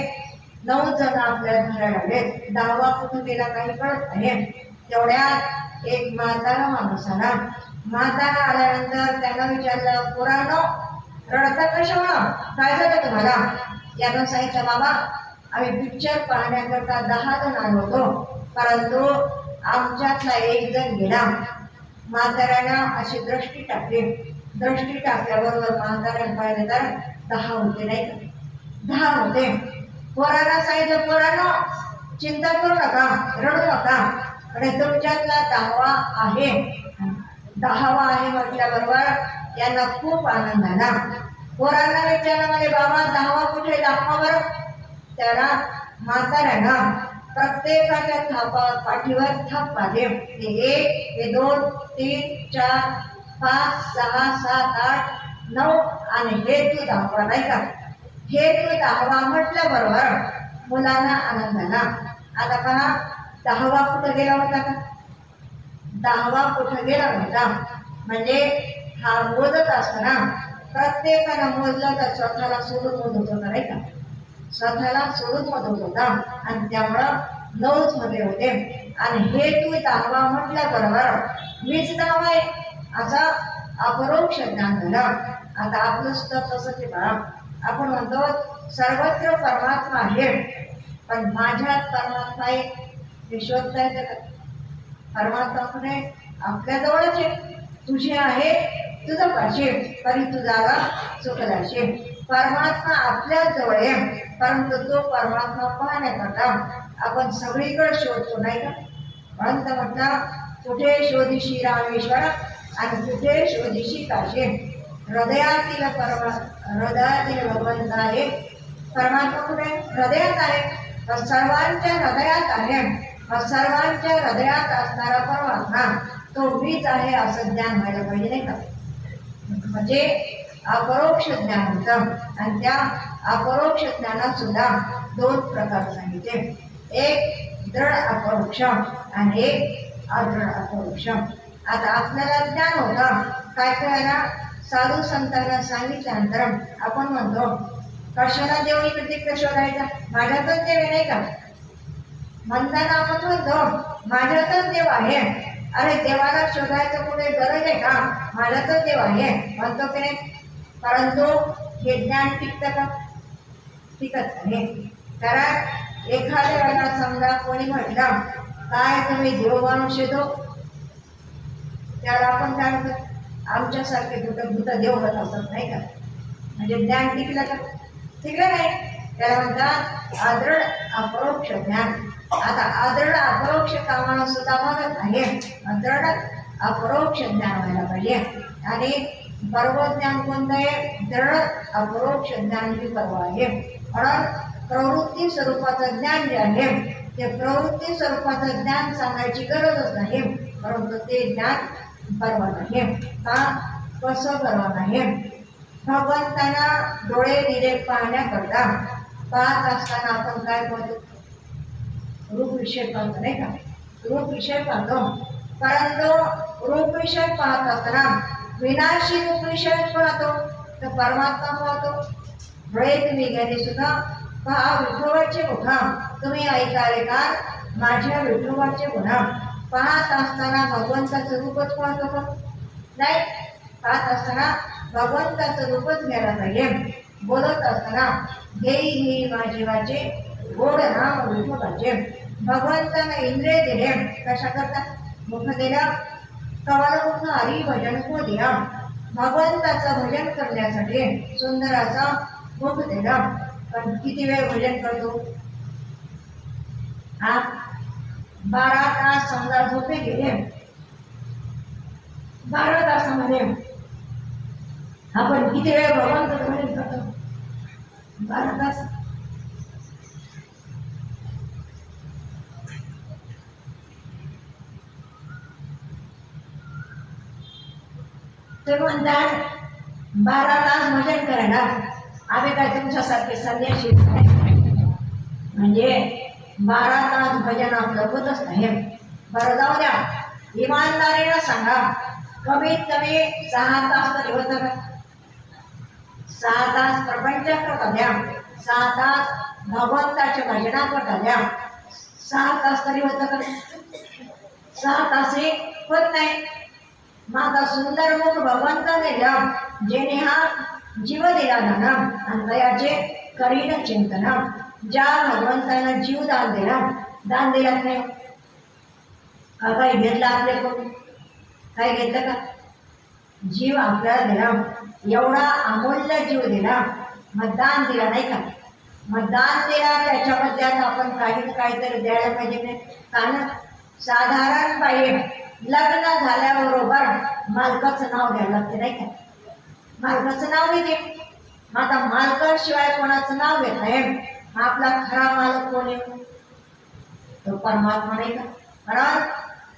9 जण आपल्याला भरायला लागले, 10वा कुठे गेला काही कळत नाही. तेवढ्यात एक म्हातारा माणूस आला. म्हातारा आल्यानंतर त्यानं विचारलं पोरांनो रडता कशामुळं, काय झालं तुम्हाला? यानं सांगितलं बाबा आम्ही पिक्चर पाहण्याकरता 10 जण आलो होतो, परंतु आमच्यातला एक जण गेला. म्हाताऱ्यानं अशी दृष्टी टाकली. दृष्टी टाकल्याबरोबर म्हाताऱ्यानं पाहिलं तर 10 होते नाही का, 10 होते. पोरांना सांगितलं पोरांनो चिंता करू नका, रडू नका, आणि तुमच्यातला 10वा आहे. 10वा आहे म्हटल्याबरोबर यांना खूप आनंद झाला. पोरांना विचारलं म्हणजे बाबा 10वा कुठे दाखवा बरं. त्याला म्हाताऱ्यानं प्रत्येकाच्या पाठीवर थाप पाडले. हे 1, हे 2, 3, 4, 5, 6, 7, 8, 9 आणि हे तू 10वा नाही का. हे तू 10वा म्हटल्याबरोबर मुलांना आनंद झाला. आता पहा 10वा कुठं गेला होता का? 10वा कुठं गेला होता म्हणजे हा मोजत असताना प्रत्येकानं मोजलं तर स्वतःला सोडून मोजत होता नाही का, स्वतःला सोडून मोजत होता आणि त्यामुळं 9च मध्ये होते. आणि हे तू 10वा म्हटल्याबरोबर मीच 10वा आहे असं अपरोक्ष ज्ञान झालं. आता आपलं सुद्धा तसंच आहे बघा. आपण म्हणतो सर्वत्र परमात्मा आहे, पण माझ्यात परमात्मा आहे हे शोधता येतं का? परमात्मा कुठे? आपल्या जवळच आहे. तुझे आहे तुझं पाहिजे तरी तुझा चुकलाशे. परमात्मा आपल्या जवळ आहे, परंतु तो परमात्मा पाहण्याकरता आपण सगळीकडे शोधतो नाही का. म्हणून म्हटलं कुठे शोधिशी रामेश्वर आणि कुठे शोधिशी काशी. हृदयातील हृदयातील भगवंत आहे. परमात्मा कुठे? हृदयात आहे. सर्वांच्या हृदयात आहे. सर्वांच्या हृदयात असणारा परमात्मा तो मीच आहे असं ज्ञान व्हायला पाहिजे नाही का. म्हणजे अपरोक्ष ज्ञान होतं. आणि त्या अपरोक्ष ज्ञानात सुद्धा 2 प्रकार सांगितले, एक दृढ अपरोक्ष आणि एक अदृढ अपरोक्ष. आता आपल्याला ज्ञान होतं काय करायला, साधू संतांना सांगितल्यानंतर आपण म्हणतो कशाला देव इकडे तिकडे शोधायचा, माझ्यातच देव आहे नाही का. म्हणताना आपण म्हणतो माझ्यातच देव आहे. अरे देवाला शोधायचं कुठे गरज आहे का, माझ्यातच देव आहे म्हणतो की नाही. परंतु हे ज्ञान टिकतं का? टिकत नाही. कारण एखाद्या वेळेला समजा कोणी म्हटलं काय तुम्ही देव माणूस येतो, त्याला आपण काय म्हणतो आमच्यासारखे भूत देव होत असत नाही का. म्हणजे ज्ञान टिकलं का? टिकलं नाही. त्याला म्हणतात आदृढ अपरोक्ष ज्ञान. आता आदृढ अपरोक्ष कामाला सुद्धा भागत आहे, दृढ अपरोक्ष ज्ञान व्हायला पाहिजे. आणि पर्व ज्ञान कोणतं आहे? दृढ अपरोक्ष ज्ञान ही पर्व आहे. म्हणून प्रवृत्ती स्वरूपाचं ज्ञान जे आहे ते प्रवृत्ती स्वरूपाचं ज्ञान सांगायची गरजच नाही, परंतु ते ज्ञान पर्व नाही. का? कसं पर्व नाही? भगवंतांना डोळे दिले पाहण्याकरता पाहत असताना आपण काय पाहतो? रूप विषय पाहतो नाही का. रूप विषय पाहतो, परंतु रूप विषय पाहत असताना विनाशी रूप विषय पाहतो तर परमात्मा पाहतो. डोळे तुम्ही गेले सुद्धा पहा विठोबाचे गुन्हा, तुम्ही ऐकाले का माझ्या विठोबाचे गुन्हा. पाहत असताना भगवंताचं रूपच पाहतो का? नाही. पाहत असताना भगवंताचं रूपच घ्यायला पाहिजे. बोलत असताना घेई घेई माझे वाचे गोड नाम विठोबाचे. भगवंतानं इंद्रिय दिले कशा करता? मुख दिला, कवाला मुख हरी भजन को दिया. भगवंताचं भजन करण्यासाठी सुंदराचा मुख दिला. पण किती वेळ भजन करतो? 12 तास समजा झोपे गेले, 12 तासामध्ये आपण किती वेळ भगवंताचं भजन करतो? 12 तास. ते म्हणतात 12 तास भजन करायला आम्ही काय तुमच्यासारखे संन्यासी नाही. म्हणजे 12 तास भजन आपलं होतच नाही. बरं जाऊ द्या, इमानदारीनं सांगा, कमीत कमी 6 तास तरी होतं का? 6 तास प्रपंच करता द्या, 6 तास भगवंताच्या भजनात करता द्या, 6 तास तरी होतं का? 6 तासही होत नाही. माझा सुंदर मुख भगवंताने द्या, जेणे हा जीव दिला दाना आणि दयाचे करीन चिंतन. ज्या भगवंतानं जीव दान दिलाच नाही का? काही घेतलं आपल्याकडून? काही घेतलं का? जीव आपल्याला दिला, एवढा अमूल्य जीव दिला, मग दान दिला नाही का? मग दान दिला, त्याच्यामध्ये आता आपण काहीतरी द्यायला पाहिजे नाही? कारण साधारण पाहिजे लग्न झाल्याबरोबर मालकाचं नाव द्यायला लागते नाही का? मालकाचं नाव घेते. मग आता मालकाशिवाय कोणाचं नाव घेत नाही. आपला खरा मालक कोण आहे? तो परमात्मा नाही का? कारण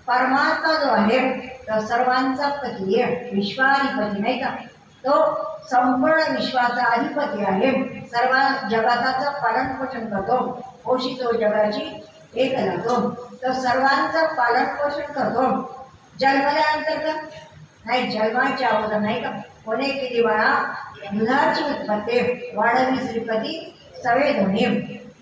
परमात्मा जो आहे तो सर्वांचा पती आहे, विश्वाधिपती नाही का? तो संपूर्ण विश्वाचा अधिपती आहे, सर्व जगाचं पालन पोषण करतो, पोषितो जगाची एक लागतो, तो सर्वांचं पालन पोषण करतो. जन्मल्यानंतर का नाही, जन्माच्या अगोदर नाही का? कोणी केली बाळा दुधाची उत्पत्ती, वाढवी श्रीपती सवे धोणे.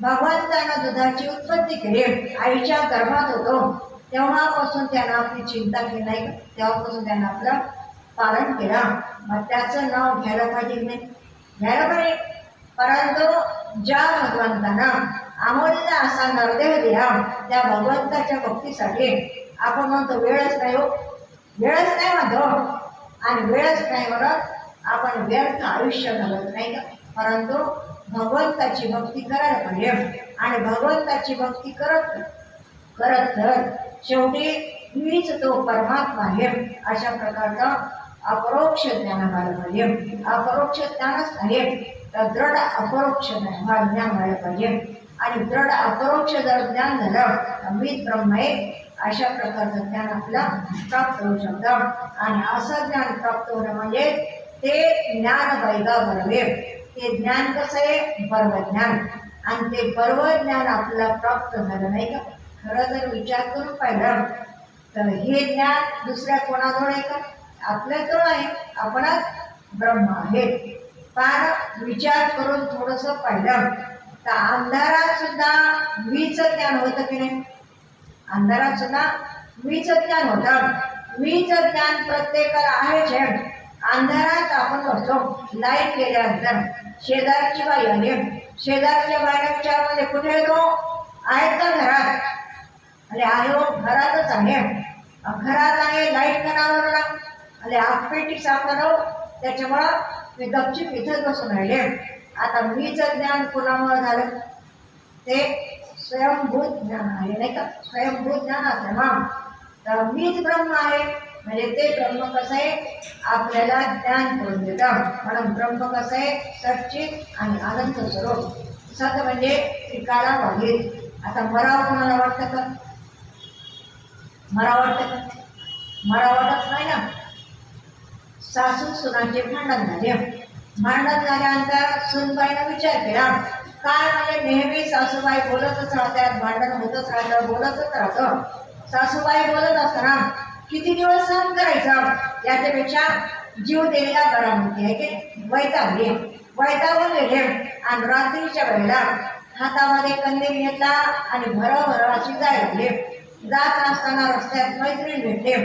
भगवंतानं दुधाची उत्पत्ती केली, आईच्या गर्भात होतो तेव्हापासून त्यानं आपली चिंता केली नाही, तेव्हापासून त्यानं आपलं पालन केलं. मग त्याचं नाव घ्यायला पाहिजे नाही? घ्यायला पाहिजे. परंतु ज्या भगवंतानं अमूल्य असा नरदेह दिला, त्या भगवंताच्या भक्तीसाठी आपण म्हणतो वेळच नाही हो, वेळच नाही म्हणतो. आणि वेळच नाही म्हणत आपण व्यर्थ आयुष्य घालत नाही का? परंतु भगवंताची भक्ती करायला पाहिजे. आणि भगवंताची भक्ती करत तर शेवटी मीच तो परमात्मा आहे, अशा प्रकारचा अपरोक्ष ज्ञान व्हायला पाहिजे. अपरोक्ष ज्ञानच आहे तर दृढ अपरोक्ष ज्ञान व्हायला पाहिजे. आणि दृढ अपरोक्ष जर ज्ञान झालं तर मीच ब्रह्म आहे, अशा प्रकारचं ज्ञान आपल्याला प्राप्त होऊ शकतं. आणि असं ज्ञान प्राप्त होणं म्हणजे ते ज्ञान वैगा बरवे. ते ज्ञान कसं आहे? बर्व ज्ञान. आणि ते बर्व ज्ञान आपल्याला प्राप्त झालं नाही का? खरं जर विचार करून पाहिलं तर हे ज्ञान दुसऱ्या कोणाजवळ आहे का? आपल्याजवळ आहे, आपणच ब्रह्म आहे. पण विचार करून थोडंसं पाहिलं तर अंधारात सुद्धा मीच ज्ञान होतं की नाही? अंधारात सुद्धा मीच ज्ञान होतं. मीच ज्ञान प्रत्येकाला आहेच आहे. अंधारात आपण बसतो, लाईट गेल्यानंतर शेजारची बाई आली, शेजारच्या बाईला विचारमध्ये कुठे येतो? आहेत का घरात? अरे आहे हो, घरातच आहे. घरात आहे, लाईट करावर ना, अरे आगपेटी सापडव, त्याच्यामुळं मी गपचीप इथंच बसून राहिले. आता मीच ज्ञान कुणामुळे झालं? ते स्वयंभूत ज्ञान आहे नाही का? स्वयंभूत ज्ञान असं तर मीच ब्रह्म आहे. म्हणजे ते ब्रह्म कसं आहे? आपल्याला ज्ञान करून देतं. म्हणून ब्रह्म कसं आहे? सच्चित आणि आनंद स्वरूप. सत म्हणजे त्रिकाला बाधित. आता मराव कोणाला वाटतं का? मराव वाटतं का? मराव वाटत नाही ना. सासू सुनांचे भांडण झाले, भांडण झाल्यानंतर सुनबाईनं विचार केला, काय म्हणजे नेहमी सासूबाई बोलतच राहतात, भांडण होतच राहतं, बोलतच राहतं. सासूबाई बोलत असताना किती दिवस सहन करायचं? याच्यापेक्षा जीव दिलेला बरा म्हणते आहे की वैतागून गेले. आणि रात्रीच्या वेळेला हातामध्ये कंदील घेतला आणि भरभर अशी जायला लागले. जात असताना रस्त्यात मैत्रीण भेटले.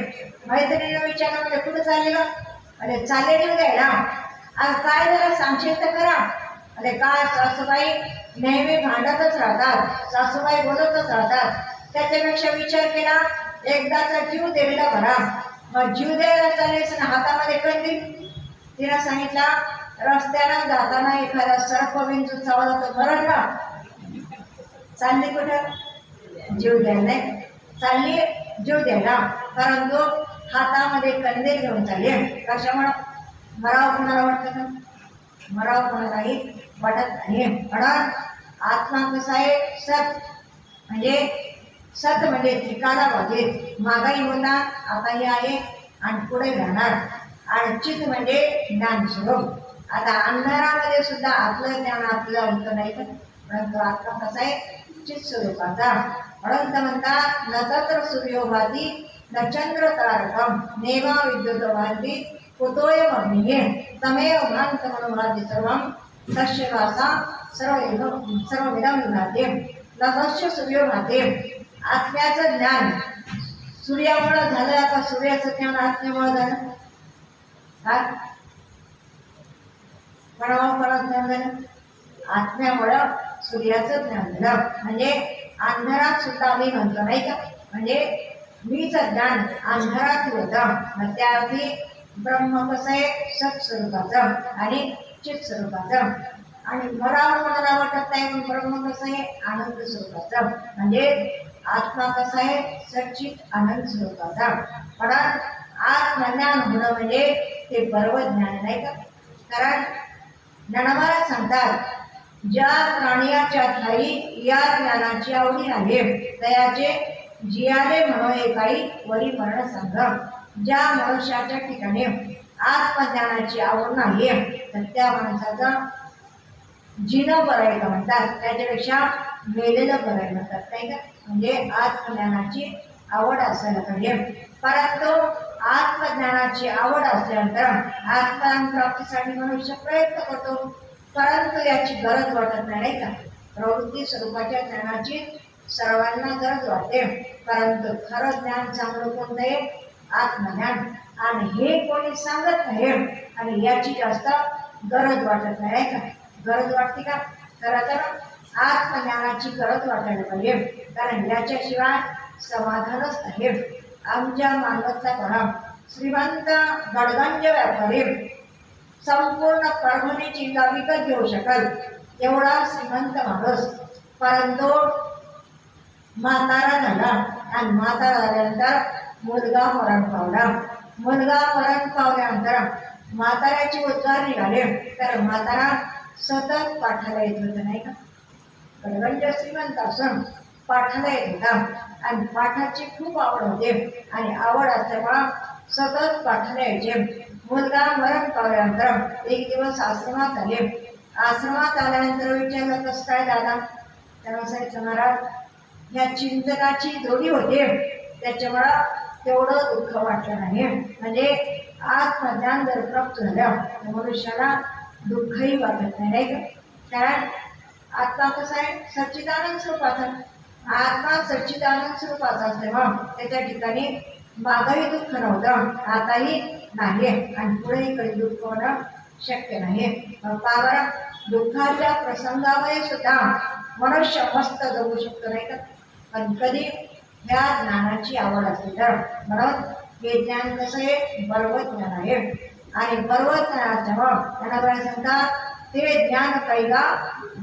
मैत्रिणीनं विचारलं म्हणजे कुठं चाललेलं? अरे चाललेलं द्यायला. आज काय जरा सांगशील तर करा. अरे काय सासूबाई नेहमी भांडतच राहतात, सासूबाई बोलतच राहतात, त्याच्यापेक्षा विचार केला एकदाचा जीव दिलेला बरा. मग जीव द्यायला चालेल ना, हातामध्ये कंदील. तिनं सांगितला रस्त्यानं जाताना एखादा सर्प विंचू चावला तर बरं का? चालली कुठं? जीव द्यायला नाही, चालली जीव द्यायला. परंतु हातामध्ये कंदील घेऊन चालले. कशामुळं? मराव कोणाला वाटतं का? मराव कोणालाही वाटत नाही. म्हणून आत्मा कसा आहे? सत. म्हणजे सत म्हणजे त्रिकाला बाधित. मागाही होता, आताही आहे आणि पुढे राहणार. आणि चित म्हणजे ज्ञानस्वरूप। आता अंधारामध्ये सुद्धा आतलं ज्ञान आपल्याला होतं नाही का, परंतु आत्मा कसा आहे चित स्वरूपाचा। म्हणून तर म्हणतात न तत्र सूर्यो भाती न चंद्र तारकम नेवा विद्युत भाती कुतोयमग्निः तमेव भान्तमनुभाति सर्वं तस्य भासा सर्वमिदं भाति न तस्य सूर्यो भाति। आत्म्याचं ज्ञान सूर्यामुळे झालं। आता सूर्याचं ज्ञान आत्म्यामुळे झालं का, कोणामुळे ज्ञान झालं? आत्म्यामुळं सूर्याचं ज्ञान झालं। म्हणजे अंधारात सुद्धा आम्ही म्हणतो नाही का, म्हणजे मीचं ज्ञान अंधारात होतं। मग त्या अर्थी ब्रह्म कसं आहे सत्स्वरूपाचं आणि चित स्वरूपाचं। आणि मला वाटत नाही पण ब्रह्म कसं आहे आनंद स्वरूपाचं, म्हणजे आत्मा कसा आहे सच्चित आनंद स्वरूपाचा। पण आत्मज्ञान होणं म्हणजे ते पर्व ज्ञान नाही का। कारण ज्ञानमाला सांगतात ज्या प्राण्याच्या ठाई या ज्ञानाची आवडी आहे तयाचे जियाले म्हणून काही वरी मरण सांग। ज्या मनुष्याच्या ठिकाणी आत्मज्ञानाची आवड नाही तर त्या माणसाचा जिणं बरायला म्हणतात, त्याच्यापेक्षा मेलेलं बरायला म्हणतात नाही का। म्हणजे आत्मज्ञानाची आवड असायला पाहिजे। परंतु आत्मज्ञानाची आवड असल्यानंतर आत्मज्ञानप्राप्तीसाठी मनुष्य प्रयत्न करतो, परंतु याची गरज वाटत नाही का। प्रवृत्ती स्वरूपाच्या ज्ञानाची सर्वांना गरज वाटते, परंतु खरं ज्ञान चांगलं कोणतं आहे आत्मज्ञान। आणि हे कोणी सांगत नाही आणि याची जास्त गरज वाटत नाही का। गरज वाटते का, तर आत्मज्ञानाची गरज वाटायला पाहिजे, कारण याच्याशिवाय समाधानच आहे। आमच्या मानवतापणा श्रीमंत गडगंज व्यापारी संपूर्ण परभणीची विकत घेऊ शकल एवढा श्रीमंत माणूस, परंतु म्हातारा झाला आणि म्हातारा झाल्यानंतर मुलगा मरण पावला। मुलगा मरण पावल्यानंतर म्हाताऱ्याची उद्गार निघाले तर म्हातारा सतत पाठाला येत होता नाही का। गडगंज श्रीमंत असून पाठाला येत होता आणि पाठाची खूप आवड होते आणि आवड असल्यामुळे सतत पाठाला यायचे। मुलगा मरण पावल्यानंतर एक दिवस आश्रमात आले। आश्रमात आल्यानंतर विचारलं कसं काय दादा, त्याला सांगितलं महाराज या चिंतनाची जोडी होते त्याच्यामुळं तेवढं दुःख वाटलं नाही। म्हणजे आत्मज्ञान जर प्राप्त झालं तर मनुष्याला दुःखही वाटत नाही का। कारण आत्मा कसा आहे सच्चिदानंद स्वरूपाचा। आत्मा सच्चिदानंद स्वरूपाचा असल्यामुळं त्याच्या ठिकाणी मागही दुःख नव्हतं, आताही नाही आणि पुढेही कधी दुःख होणं शक्य नाही। बरं दुःखाच्या प्रसंगामध्ये सुद्धा मनुष्य मस्त जगू शकतो नाही का, पण कधी ह्या ज्ञानाची आवड असते तर। म्हणून हे ज्ञान कसं आहे बर्व ज्ञान आहे आणि बर्व ज्ञानाच्यामुळं त्यांना काय सांगतात ते ज्ञान पैगा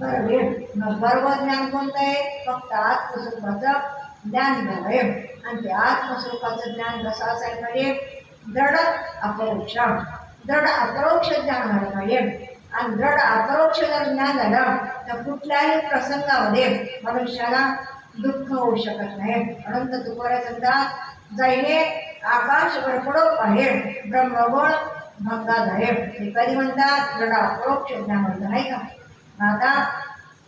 बर्वे। बर्व ज्ञान कोणतं आहे, फक्त आत्मस्वरूपाचं ज्ञान झालं आहे आणि ते आत्मस्वरूपाचं ज्ञान कसं असायला पाहिजे दृढ अपरोक्ष। दृढ अपरोक्ष ज्ञान झालं पाहिजे आणि दृढ अपरोक्ष जर ज्ञान झालं तर कुठल्याही प्रसंगामध्ये मनुष्याला दुःख होऊ शकत नाही। म्हणून तुकाराम सांगतात जाईने आकाश भरपडो आहे ब्रह्मगुण भंगा झाले। हे कधी म्हणतात दृढ अपरोक्ष ज्ञान होतं नाही का। आता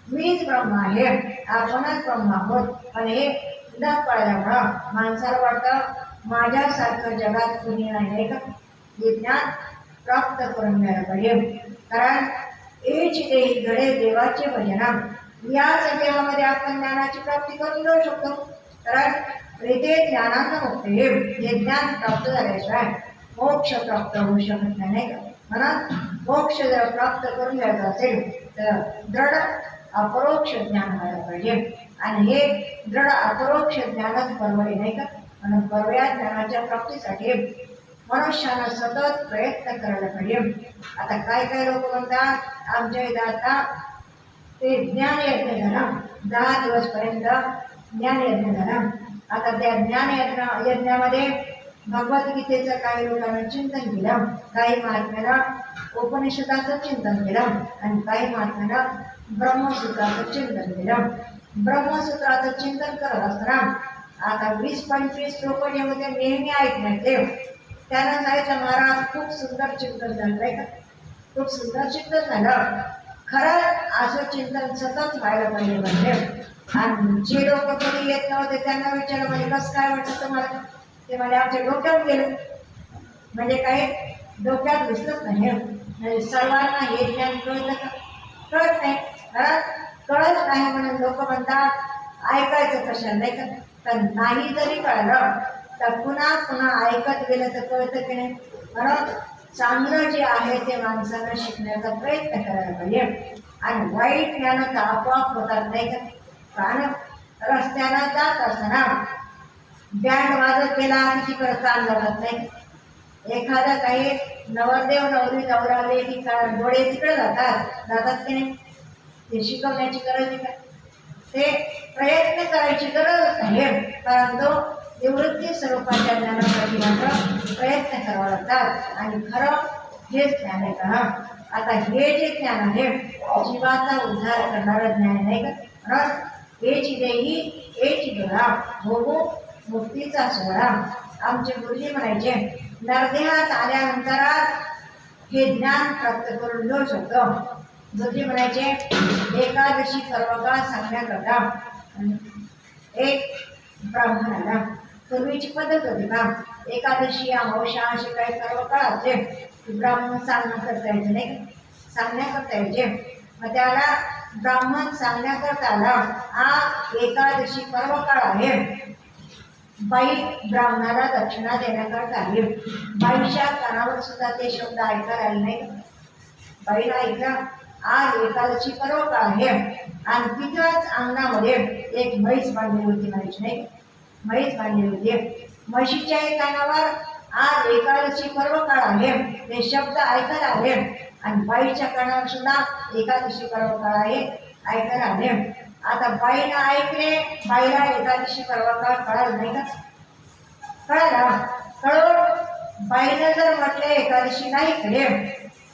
मीच ब्रह्म आहे आपणच ब्रह्म आहोत, पण हे न कळल्यामुळं माणसाला वाटतं माझ्यासारखं जगात कुणी नाही का। हे ज्ञान प्राप्त करून घ्यायला पाहिजे, कारण एच देही घडे देवाचे भजन या देवामध्ये आपण ज्ञानाची प्राप्ती करून घेऊ शकतो। कारण रीते ज्ञानानं मुक्त हे ज्ञान प्राप्त झाल्याशिवाय मोक्ष प्राप्त होऊ शकत नाही का। म्हणून मोक्ष जर प्राप्त करून घ्यायचं असेल तर दृढ अपरोक्ष ज्ञान व्हायला पाहिजे आणि हे दृढ अपरोक्ष ज्ञानच परवडे नाही का। म्हणून परव्या ज्ञानाच्या प्राप्तीसाठी मनुष्यानं सतत प्रयत्न करायला पाहिजे। आता काय काय लोक म्हणतात आमच्या इथं आता ते ज्ञान यज्ञ झाला 10 दिवसपर्यंत ज्ञान यज्ञ झाला। आता त्या ज्ञान यज्ञामध्ये भगवद्गीतेचं काही लोकांना चिंतन केलं, काही महात्म्यानं उपनिषदाचं चिंतन केलं आणि काही महात्म्यानं ब्रह्मसूत्राचं चिंतन केलं। ब्रह्मसूत्राचं चिंतन करत असताना आता 20-25 लोक जे होते नेहमी ऐकण्याचे त्यानं सांगितलं महाराज खूप सुंदर चिंतन झालं नाही का, खूप सुंदर चिंतन झालं. खरंच असं चिंतन सतत व्हायला पाहिजे म्हणजे. आणि जे लोक कधी येत नव्हते त्यांना विचारलं म्हणजे कसं काय वाटतं तुम्हाला, ते म्हणजे आमच्या डोक्यात गेलं, म्हणजे काही डोक्यात दिसत नाही. म्हणजे सर्वांना हे ज्ञान कळतं का, कळत नाही. कळत नाही म्हणून लोक म्हणतात ऐकायचं कशा नाही का. तर नाही जरी कळलं तर पुन्हा पुन्हा ऐकत गेलं तर कळतं की नाही. म्हणून चांगलं जे आहे ते माणसानं शिकण्याचा प्रयत्न करायला पाहिजे. आणि वाईट ज्ञान तर आपोआप होतात नाही का. कारण रस्त्यानं जात असताना बँड वाजत गेला की तिकडे कान लागत नाही. एखादा काही नवरदेव नवरी नवराले की डोळे तिकडे जातात की नाही. ते शिकवण्याची गरज आहे का, ते प्रयत्न करायची गरज आहे. परंतु निवृत्ती स्वरूपाच्या ज्ञानासाठी मात्र प्रयत्न करावा लागतात. आणि खरं हेच ज्ञान आहे का. आता हे जे ज्ञान आहे जीवाचा उद्धार करणारं ज्ञान नाही का. हेची देही हेची डोळा भोगू मुक्तीचा सोहळा. आमचे गुरुजी म्हणायचे नरदेहात आल्यानंतर हे ज्ञान प्राप्त करून घेऊ शकतो. गुरुजी म्हणायचे एकादशी पर्वकाळ सांगण्याकरता एक ब्राह्मणाला पूर्वीची पद्धत होती का, एकादशी अमावस्या असे काही पर्वकाळ असले ब्राह्मण सांगणं करता यायचे नाही, सांगण्याकरता यायचे. मग त्याला ब्राह्मण सांगण्याकरता आला हा एकादशी पर्वकाळ आहे. बाई ब्राह्मणाला दक्षिणा देण्याकरता आली. बाईच्या कानावर सुद्धा ते शब्द ऐकायला आले नाही. बाईला ऐकलं आज एकादशी पर्वकाळ आहे. आणि तिथंच अंगणामध्ये एक म्हैस बांधली होती. म्हैस नाही, म्हैस बांधली होती. म्हशीच्या कानावर आज एकादशी पर्वकाळ आहे ते शब्द ऐकायला आले. आणि बाईच्या कानावर सुद्धा एकादशी पर्वकाळ आहे ऐकायला आले. आता बाईनं ऐकले, बाईला एकादशी पर्वकाळ कळालं नाही का. कळाला कळून बाईनं जर म्हटले एकादशी नाही केले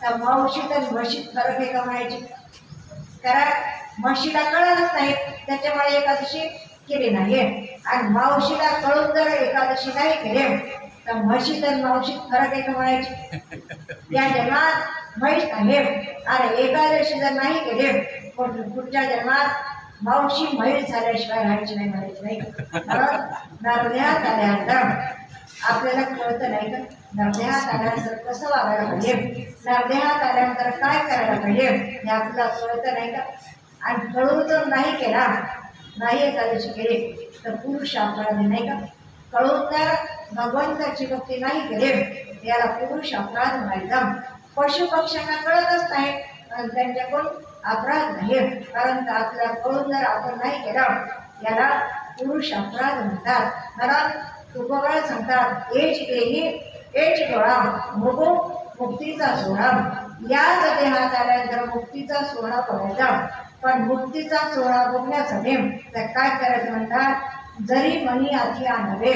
तर मावशीत आणि म्हशीत फरक आहे का म्हणायची. कारण म्हशीला कळलंच नाही त्याच्यामुळे एकादशी केली नाही. आणि मावशीला कळून जर एकादशी नाही केले तर म्हशीत आणि मावशीत फरक आहे का म्हणायची. या जन्मात म्हैस आहे आणि एकादशी जर नाही केले पुढच्या जन्मात मावशी म्हैस झाल्याशिवाय राहायची नाही म्हणायची नाही. नरदेहात आल्यानंतर आपल्याला कळतं नाही का नरदेहात आल्यानंतर कसं वागायला पाहिजे, नरदेहात आल्यानंतर काय करायला पाहिजे हे आपल्याला कळतं नाही का. आणि कळून जर नाही केला, नाही एकादशी केली तर पुरुष अपराध नाही का. कळून जर भगवंताची भक्ती नाही केली याला पुरुष अपराध म्हणायचा. पशु पक्ष्यांना कळतच नाही आणि त्यांच्याकडून अपराध नाही. कारण आपल्याला कळून जर आपण नाही केला याला पुरुष अपराध म्हणतात. कारण तुकोबा सांगतात एच देही एच डोळा भोगू मुक्तीचा सोहळा. याच देहात आल्यानंतर मुक्तीचा सोहळा बघायचा. पण मुक्तीचा सोहळा बघण्यासाठी तर काय करायचं म्हणतात, जरी मनी आधी आणावे.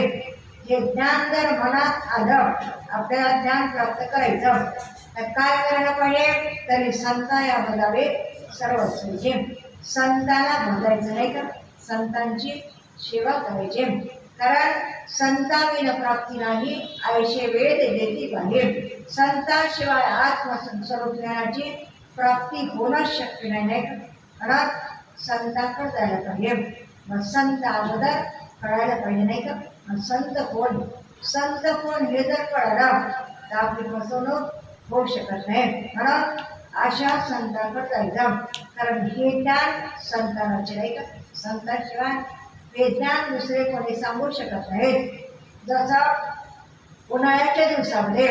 हे ज्ञान जर मनात आलं आपल्याला ज्ञान प्राप्त करायचं तर काय करायला पाहिजे, तरी संताया बघावे सर्वस्वीचे. संतांना बघायचं नाही का, संतांची सेवा करायची. कारण संताविन प्राप्ती नाही आयशे वेद देती बाहेर. संतांशिवाय आत्मस्वरूप ज्ञानाची प्राप्ती होणंच शक्य नाही. कारण संतांकडे जायला पाहिजे. मग संत अगोदर कळायला पाहिजे नाही का. संत कोण, संत कोण हे जर कळलं तर आपली फसवणूक होऊ शकत नाही. म्हणून अशा संतांकडे जायचं. कारण हे ज्ञान संतांचे नाही का, संतांशिवाय हे ज्ञान दुसरे कोणी सांगू शकत नाहीत. जसं उन्हाळ्याच्या दिवसामध्ये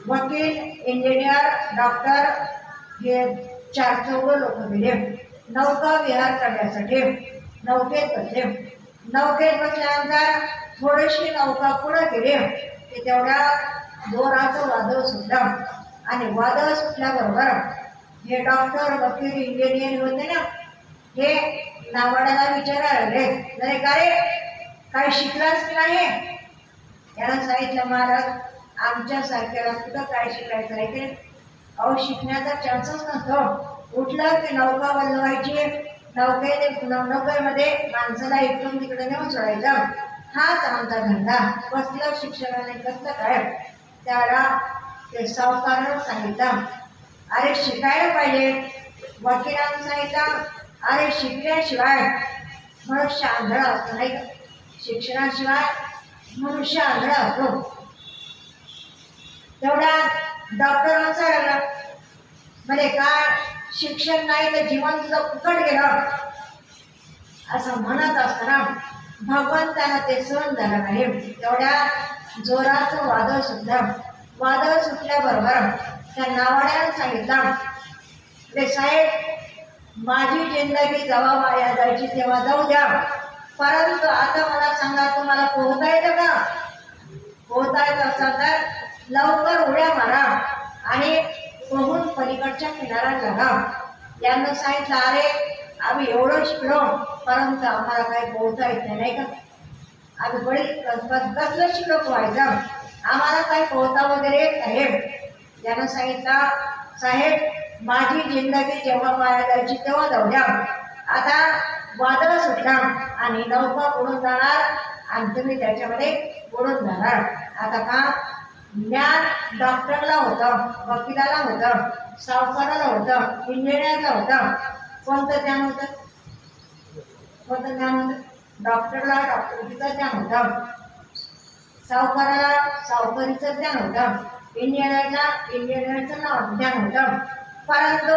वकील, इंजिनियर, डॉक्टर हे चार चौघ लोक गेले नौका विहार करण्यासाठी. नौकेत बसले. नौकेत बसल्यानंतर थोडीशी नौका पुढे गेली की तेवढ्या जोराचं वादळ सुटलं. आणि वादळ सुटल्याबरोबर हे डॉक्टर, वकील, इंजिनियर होते ना, हे नावाड्याला विचारायला लागले का रे काय शिकलास की नाही. याला सांगितलं महाराज आमच्यासारख्याला कुठं काय शिकायचं आहे ते. अहो शिकण्याचा चान्सच नसतो. उठलं की नौका वळवायची, नौकेमध्ये माणसाला इकडून तिकडे नेऊन सोडायचं. हाच आमचा धंदा. कसलं शिक्षणाने कसलं काय, त्याला ते सावकारानं सांगितलं अरे शिकायला पाहिजे. वकिलांनी सांगितलं अरे शिकल्याशिवाय मनुष्य आंधळा असतो नाही का, शिक्षणाशिवाय मनुष्य आंधळा असतो. तेवढा डॉक्टरांना सांगितलं म्हणजे काय, शिक्षण नाही तर जीवन तुझं फुकट गेलं असं म्हणत असताना भगवंताला ते सहन झालं नाही. तेवढ्या जोराचं वादळ सुटलं. वादळ सुटल्याबरोबर त्या नावाड्यानं सांगितलं रे साहेब, माझी जिंदगी जेव्हा वाया जायची तेव्हा जाऊ द्या, परंतु आता मला सांगा तुम्हाला पोहता येतं का? पोहता येत असेल तर लवकर उड्या मारा आणि पोहून पलीकडच्या किनाऱ्यात लागा. यांना सांगितलं अरे आम्ही एवढं शिकलो परंतु आम्हाला काही पोहता येत नाही का, आम्ही बळी कसलं शिकलो पोहायचं, आम्हाला काही पोहता वगैरे येत नाही. यानं सांगितलं साहेब, माझी जिंदगी जेव्हा वाया जायची तेव्हा जाऊ द्या, आता वादळ सुटला आणि नौका बुडून जाणार आणि तुम्ही त्याच्यामध्ये बुडून जाणार. आता का ज्ञान डॉक्टरला होतं, वकिलाला होतं, सावकाराला होतं, इंजिनियरला होतं. कोणतं ज्ञान होतं? कोणतं ज्ञान होतं? डॉक्टरला डॉक्टरीचं ज्ञान होतं, सावकाराला सावकारीचं ज्ञान होतं, इंजिनियरला इंजिनियरचं ज्ञान होतं. परंतु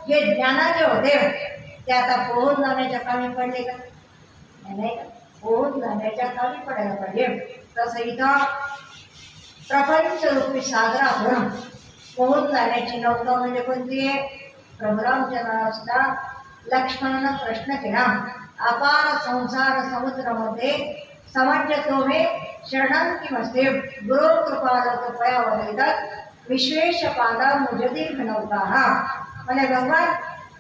हे ज्ञान जे होते ते आता पोहून जाण्याच्या कामी पडले का? नाही का, पोहून जाण्याच्या कामी पडायला पाहिजे. तसं इथं प्रपंच रूपी सागरावरून पोहून जाण्याची नौका म्हणजे कोणती आहे? प्रभू रामचंद्राला लक्ष्मणानं प्रश्न केला, अपार संसार समुद्रामध्ये समज्जतो मे शरणं किमस्ते गुरु कृपाल कृपया वदैतात विश्वेश पादा मुजदीर्घ नौका. म्हणजे भगवान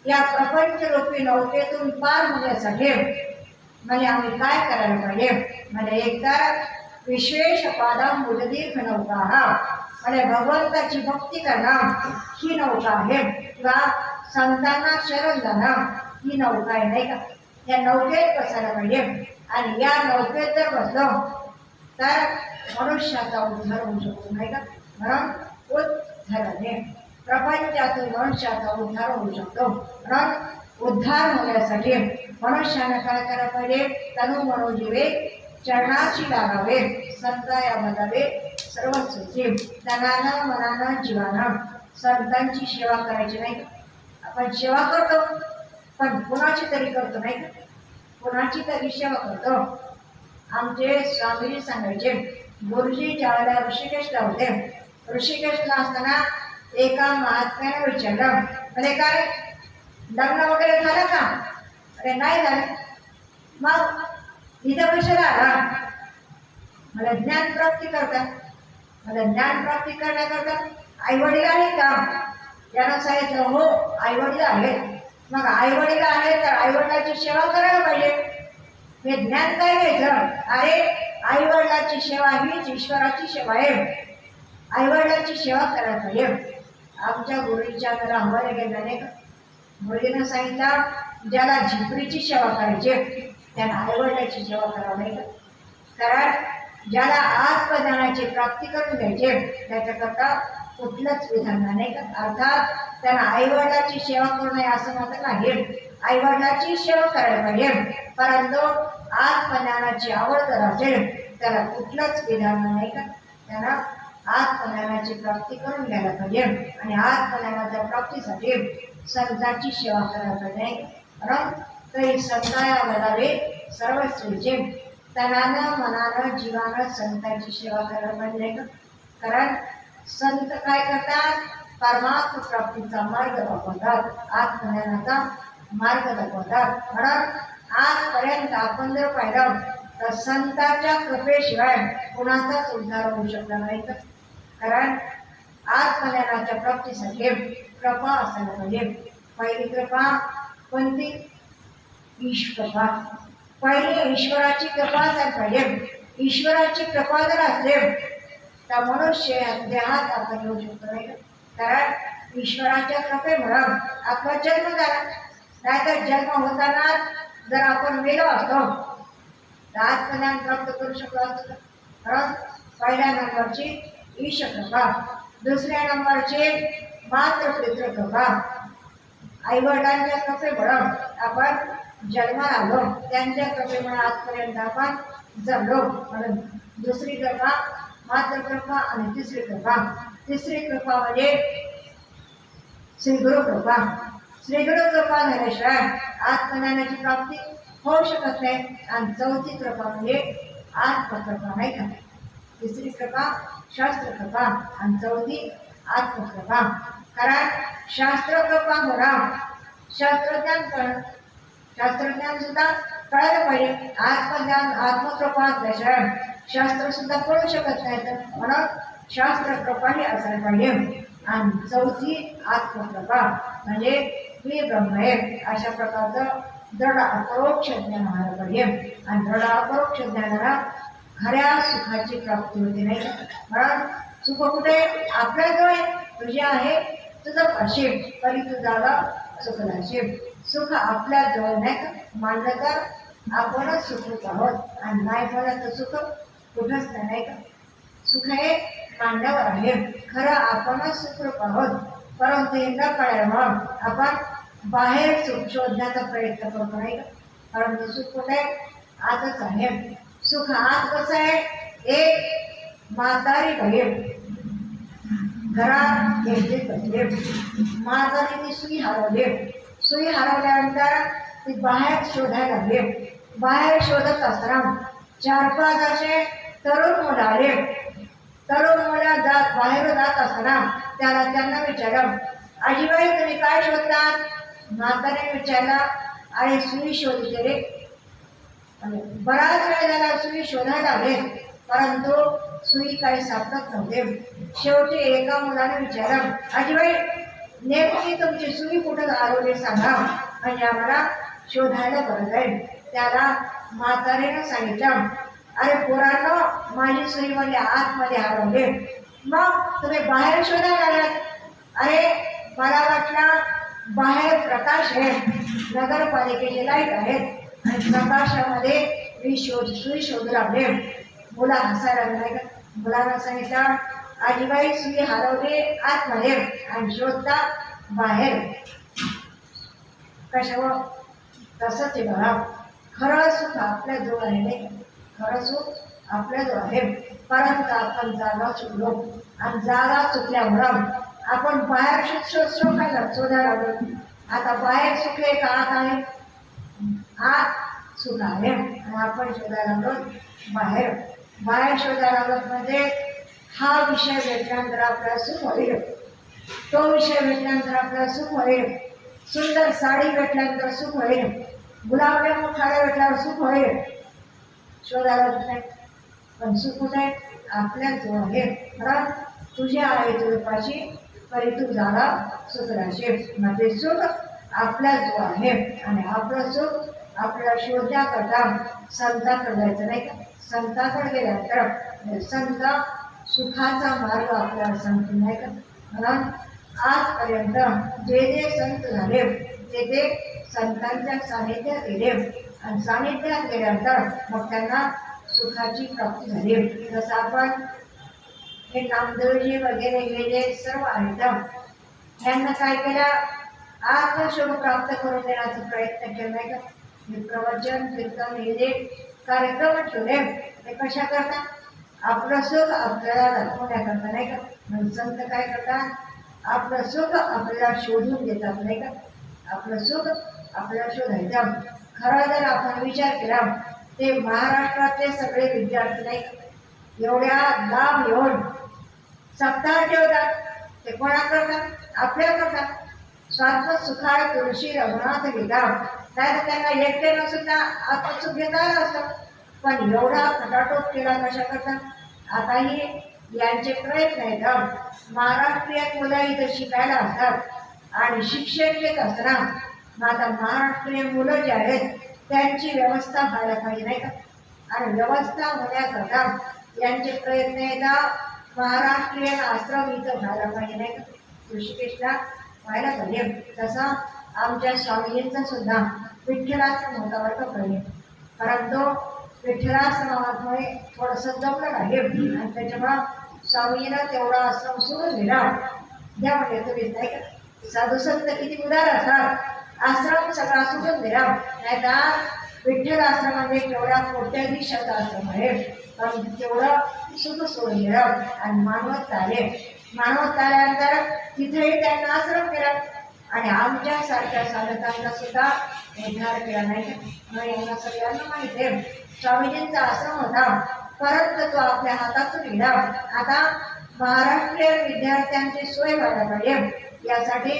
या प्रपंच रूपी नौकेतून पार होण्यासाठी म्हणजे आम्ही काय करायला पाहिजे? म्हणजे एकदा विश्वेश पादा मुजदीर्घ नौका, म्हणजे भगवंताची भक्ती करणं ही नौका आहे किंवा संतांना शरण जाणं ही नौका आहे नाही का. या नौकेत बसायला पाहिजे आणि या नौकेत जर बसलो तर मनुष्याचा उद्धार होऊ शकतो नाही का. म्हणून उद्धाराने प्रपंचातून मनुष्याचा उद्धार होऊ शकतो. म्हणून उद्धार होण्यासाठी मनुष्याने काय करायला पाहिजे? तनु मनोजीवे चरणाची लागावे, संताया बजावे सर्वस्वची. तनानं मनानं जीवानं संतांची सेवा करायची नाही. आपण सेवा करतो पण कुणाची तरी करतो नाही, कुणाची तरी सेवा करतो. आमचे स्वामीजी सांगायचे, गुरुजी ज्यावेळेला ऋषिकेशला होते, ऋषिकेशला असताना एका महात्म्याने विचारलं म्हणजे काय लग्न वगैरे झालं का? अरे नाही झालं. मग इथं कशाला आला? मला ज्ञान प्राप्ती करतात. मला ज्ञान प्राप्ती करण्याकरता आई वडील आहेत का? त्यांना सांगितलं हो आई वडील आहेत. मग आई वडील आहेत तर आई वडिलाची सेवा करायला पाहिजे. हे ज्ञान काय घ्यायचं? अरे आई वडिलाची सेवा हीच ईश्वराची सेवा आहे, आई वडिलाची सेवा करायला पाहिजे. आमच्या गुरुजीच्या घरा आम्हाला गेला नाही का, मुलीनं सांगितलं ज्याला झिपरीची सेवा करायची त्याला आई वडिलाची सेवा करावं नाही का. कारण ज्याला आत्मज्ञानाची प्राप्ती करून घ्यायचे त्याच्याकरता कुठलंच विधान नाही का. अर्थात त्यांना आईवडिलाची सेवा करू नये असं मात्र नाही, आईवडिलाची सेवा करायला पाहिजे. परंतु आत्मज्ञानाची आवड जर असेल त्याला कुठलंच विधान नाही का. त्यांना आत्मज्ञानाची प्राप्ती करून घ्यायला पाहिजे आणि आत्मज्ञानाच्या प्राप्तीसाठी संतांची सेवा करायला पाहिजे. कारण तरी संताया बजावे सर्वस्वीचे. तनानं मनानं जीवानं संतांची सेवा करायला पाहिजे. कारण संत काय करतात? परमात्म प्राप्तीचा मार्ग दाखवतात, आत्मज्ञानाचा मार्ग दाखवतात. म्हणून आजपर्यंत आपण जर पाहिलं तर संतांच्या कृपेशिवाय कुणाचाच उद्धार होऊ शकला नाही. कारण आत्मज्ञानाच्या प्राप्तीसाठी कृपा असायला पाहिजे. पहिली कृपा कोणती? ईश्वरा. पहिली ईश्वराची कृपा असायला पाहिजे. ईश्वराची कृपा जर असेल तर मनुष्य देहात आपण येऊ शकतो नाही. कारण ईश्वराच्या कृपेमुळे आपला जन्म झाला. नाहीतर जन्म होताना जर आपण मेलो असतो तर आत्मज्ञान प्राप्त करू शकलो असतो. कारण पहिल्या नंबरची ईश कृपा, दुसऱ्या नंबरची मात्र पितृ कृपा, आई वडिलांच्या कृपेमुळे आपण जन्माला आलो, त्यांच्या कृपेमुळे आजपर्यंत आपण जगलो. म्हणून दुसरी कृपा मात्र कृपा आणि तिसरी कृपा. तिसरी कृपा म्हणजे श्री गुरु कृपा. श्री गुरु कृपा झाल्याशिवाय आत्मज्ञानाची प्राप्ती होऊ शकत नाही. आणि चौथी कृपा म्हणजे आत्मकृपा, नाही का. तिसरी कृपा शास्त्र कृपा आणि चौथी आत्मकृपा. कारण शास्त्र कृपा होणा, शास्त्रज्ञान सुद्धा कळायला पाहिजे. आत्मज्ञान आत्मकृपा असल्याशिवाय शास्त्र सुद्धा कळू शकत नाही. म्हणून शास्त्र कृपा ही असायला पाहिजे. आणि चौथी आत्मकृपा म्हणजे मी ब्रह्म आहे अशा प्रकारचं दृढ अपरोक्ष ज्ञान व्हायला पाहिजे. आणि दृढ अपरोक्ष ज्ञानाला खऱ्या सुखाची प्राप्ती होते, नाही का. म्हणून सुख कुठे आपल्याजवळ तुझे आहे, तुझं पाशी तरी तुझा सुख नशीब. सुख आपल्या जवळ नाही का. मानलं तर आपणच सुखरूप आहोत आणि नाही म्हणलं तर सुख कुठंच नाही का. सुख हे मांडावर आहे, खरं आपणच सुखरूप आहोत. परंतु हे न कळल्यामुळं आपण बाहेर सुख शोधण्याचा प्रयत्न करतो, नाही का. परंतु सुख कुठे आतच आहे. सुख आत कसं आहे. एक म्हातारी बहीण घरात एकटीच बसली, म्हातारीने सुई हरवली. सुई हरवल्यानंतर ती बाहेर शोधायला लागली. बाहेर शोधत असताना 4-5 असे तरुण मुलं आले. तरुण मुलं बाहेर जात असताना त्यांना विचारलं, आजीबाई तुम्ही काय शोधतात. म्हातारीने विचारला, अरे सुई शोधते रे. बराच वेळ झाला सुई शोधायला लागले, परंतु सुई काही सापडत नव्हते. शेवटी एका मुलाने विचारलं, आजीबाई नेमकी तुमची सुई कुठं हरवली सांगा, म्हणजे आम्हाला शोधायला बरं जाईल. त्याला म्हातारीनं सांगितलं, अरे पोरांनो माझी सुई म्हणजे आतमध्ये हरवली. मग तुम्ही बाहेर शोधायला लागलात. अरे मला वाटलं बाहेर प्रकाश आहे, नगरपालिकेचे लाईट आहेत आणि प्रकाशामध्ये मी सुई शोधू लागले. मुला हसायला लागला का. मुलांना सांगितलं, आजीबाई सुई हरवली आतमध्ये आणि शोधता बाहेर. कशावर तसंच आहे बघा. खरं सुख आपल्या जवळ आहे, नाही. खरं सुख आपल्या जवळ आहे, परंतु आपण जागा चुकलो. आणि जागा चुकल्यामुळं आपण बाहेर शोधायला लागलो. आता बाहेर सुख आहे का आत आहे. आत सुख आहे आणि आपण शोधायला लागलो बाहेर. बाहेर शोधायला लागलो म्हणजे हा विषय भेटल्यानंतर आपल्याला सुख होईल, तो विषय भेटल्यानंतर आपल्याला सुख होईल, सुंदर साडी भेटल्यानंतर सुख होईल, गुलाबल्या मोठाल्या भेटल्यावर सुख होईल. शोधायला नाही, पण सुख कुठे आपल्या जवळ आहे. कारण तुझे आहे तुझ्यापाशी तरी तू जागा सुख राशील. म्हणजे सुख आपल्या जवळ आहे आणि आपलं सुख आपल्याला शोधण्याकरता संतांकडे जायचं, नाही का. संतांकडे गेल्यानंतर संत सुखाचा मार्ग आपल्याला सांगतो, नाही का. म्हणून आजपर्यंत जे जे संत झाले ते संतांच्या सानिध्यात गेले आणि सानिध्यात गेल्यानंतर मग त्यांना सुखाची प्राप्ती झाली. जसं आपण हे नामदेवजी वगैरे हे जे सर्व आहेत यांना काय केलं, आत्मशोध प्राप्त करून देण्याचा प्रयत्न केला, नाही का. हे प्रवचन कीर्तन हे जे कार्यक्रम ठेवले ते कशा करता, आपलं सुख आपल्याला दाखवण्याकरता, नाही का. म्हणून संत काय करतात, आपलं सुख आपल्याला शोधून देतात, नाही का. आपलं सुख आपल्याला शोधायचं. खरं जर आपण विचार केला ते महाराष्ट्रातले सगळे विद्यार्थी नाही एवढ्या लांब येऊन सप्ताह ठेवतात. ते कोणा करतात, आपल्या करतात. स्वात्म सुखाय तुळशी रघुनाथ लिहिला, नाही त्यांना एकट्यानं सुद्धा आत्मसुख घेता आलं असतं. पण एवढा खटाटोप केला कशा करतात. आताही यांचे प्रयत्न आहेत. महाराष्ट्रीयन मुलं इथं शिकायला असतात आणि शिक्षण घेत असताना आता महाराष्ट्रीयन मुलं जे आहेत त्यांची व्यवस्था व्हायला पाहिजे, नाही का. आणि व्यवस्था होण्याकरता यांचे प्रयत्न येतात. महाराष्ट्रीयन आश्रम इथं व्हायला पाहिजे, नाही का. ऋषिकेशला व्हायला पाहिजे. तसा आमच्या स्वामींचा सुद्धा विठ्ठलाचा मोठा वर्ग पाहिजे. परंतु विठ्ठलाश्रमामुळे थोडंसं जमलं नाही आणि त्याच्यामुळं स्वामीनं तेवढा आश्रम सोडून दिला. द्या म्हणजे तुम्ही नाही का साधू संत किती उदार असतात, आश्रम सगळा सोडून दिला. नाही तर विठ्ठल आश्रमाने तेवढ्या कोट्याधीशाचा आश्रम आहे, पण तेवढं सुख सोडून दिलं आणि मानवत आले. मानवत आल्यानंतर तिथेही त्यांना आश्रम केला आणि आमच्यासारख्या साधकांचा सुद्धा उद्धार केला नाही. मग यांना सगळ्यांना माहिती आहे स्वामीजींचा आश्रम होता, परंतु तो आपल्या हातातून गेला. आता महाराष्ट्रीयन विद्यार्थ्यांची सोय व्हायला पाहिजे यासाठी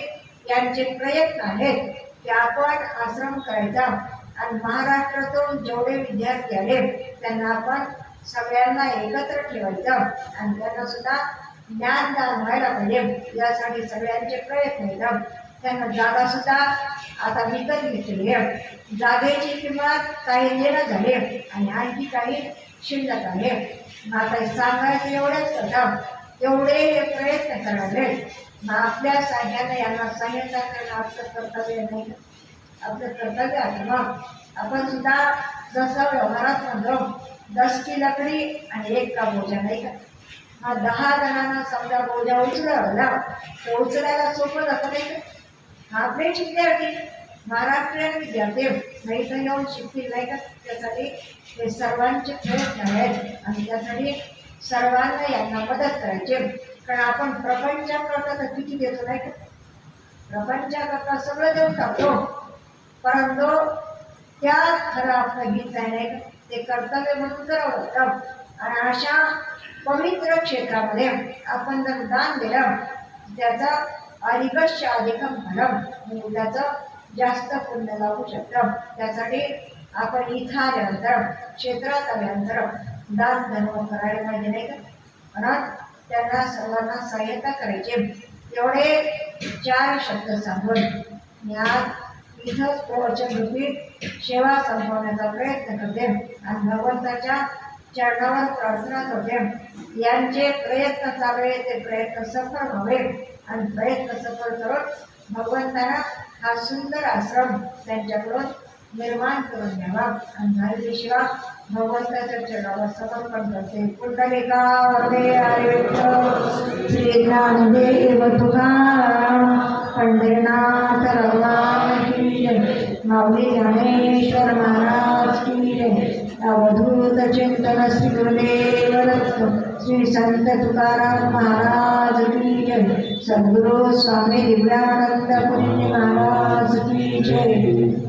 यांचे प्रयत्न आहेत की आपण आश्रम करायचा आणि महाराष्ट्रातून जेवढे विद्यार्थी आले त्यांना आपण सगळ्यांना एकत्र ठेवायचं आणि त्यांना सुद्धा ज्ञानदान व्हायला पाहिजे यासाठी सगळ्यांचे प्रयत्न आहेत. त्यांना जागा सुद्धा आता विकत घेतली आहे. जागेची किंमत काही देणं झाले आणि आणखी काही शिल्लक आहे. आता सांगायचं एवढंच करता तेवढे प्रयत्न करावे. आपल्या साह्यानं यांना सहाय्यता करणं आपलं कर्तव्य नाही, आपलं कर्तव्य आहे. मग आपण सुद्धा जसं व्यवहारात म्हणतो 10 की लकडी आणि 1 का बोजा नाही का. मग 10 जणांना समजा बोजा उचलवला तर उचलायला सोपं जातं नाही का. आपले विद्यार्थी महाराष्ट्रीयन विद्यार्थी नाही तर येऊन शिकतील नाही का. त्यासाठी हे सर्वांचे प्रयत्न आहेत आणि त्यासाठी सर्वांना यांना मदत करायची. कारण आपण प्रपंचाकरता तर किती देतो नाही का, प्रपंचाकरता सगळं देऊन टाकतो, परंतु त्यात खरं आपलं गीत आहे नाही का, ते कर्तव्य म्हणून करावं लागतं. आणि अशा पवित्र क्षेत्रामध्ये आपण जर दान दिलं त्याचा अधिकश अधिकम फलम म्हणजे त्याचं जास्त पुण्य लागू शकतं. त्यासाठी आपण इथं आल्यानंतर क्षेत्रात आल्यानंतर दान धर्म करायला पाहिजे नाही का. म्हणून त्यांना सर्वांना सहाय्यता करायची. एवढे 4 शब्द सांगून यात इथंच प्रवचन रूपी सेवा संपवण्याचा प्रयत्न करते आणि भगवंताच्या चरणावर प्रार्थना करते यांचे प्रयत्न चालवे, ते प्रयत्न सफल व्हावे आणि प्रयत्न सफल करून भगवंतांना हा सुंदर आश्रम त्यांच्याकडून निर्माण करून द्यावा आणि झाल्याशिवाय भगवंताच्या चरणावर समर्पण करते. पुंडलिका वरदे हरी विठ्ठल, श्री ज्ञानदेव तुकाराम, पंढरीनाथ रघुनाथ की जय, माऊली ज्ञानेश्वर महाराज की जय. अवधूत चिंतन श्री गुरुदेव दत्त, श्री संत तुकाराम महाराज की जय, सद्गुरु स्वामी दिव्यानंद पुरी महाराज की जय.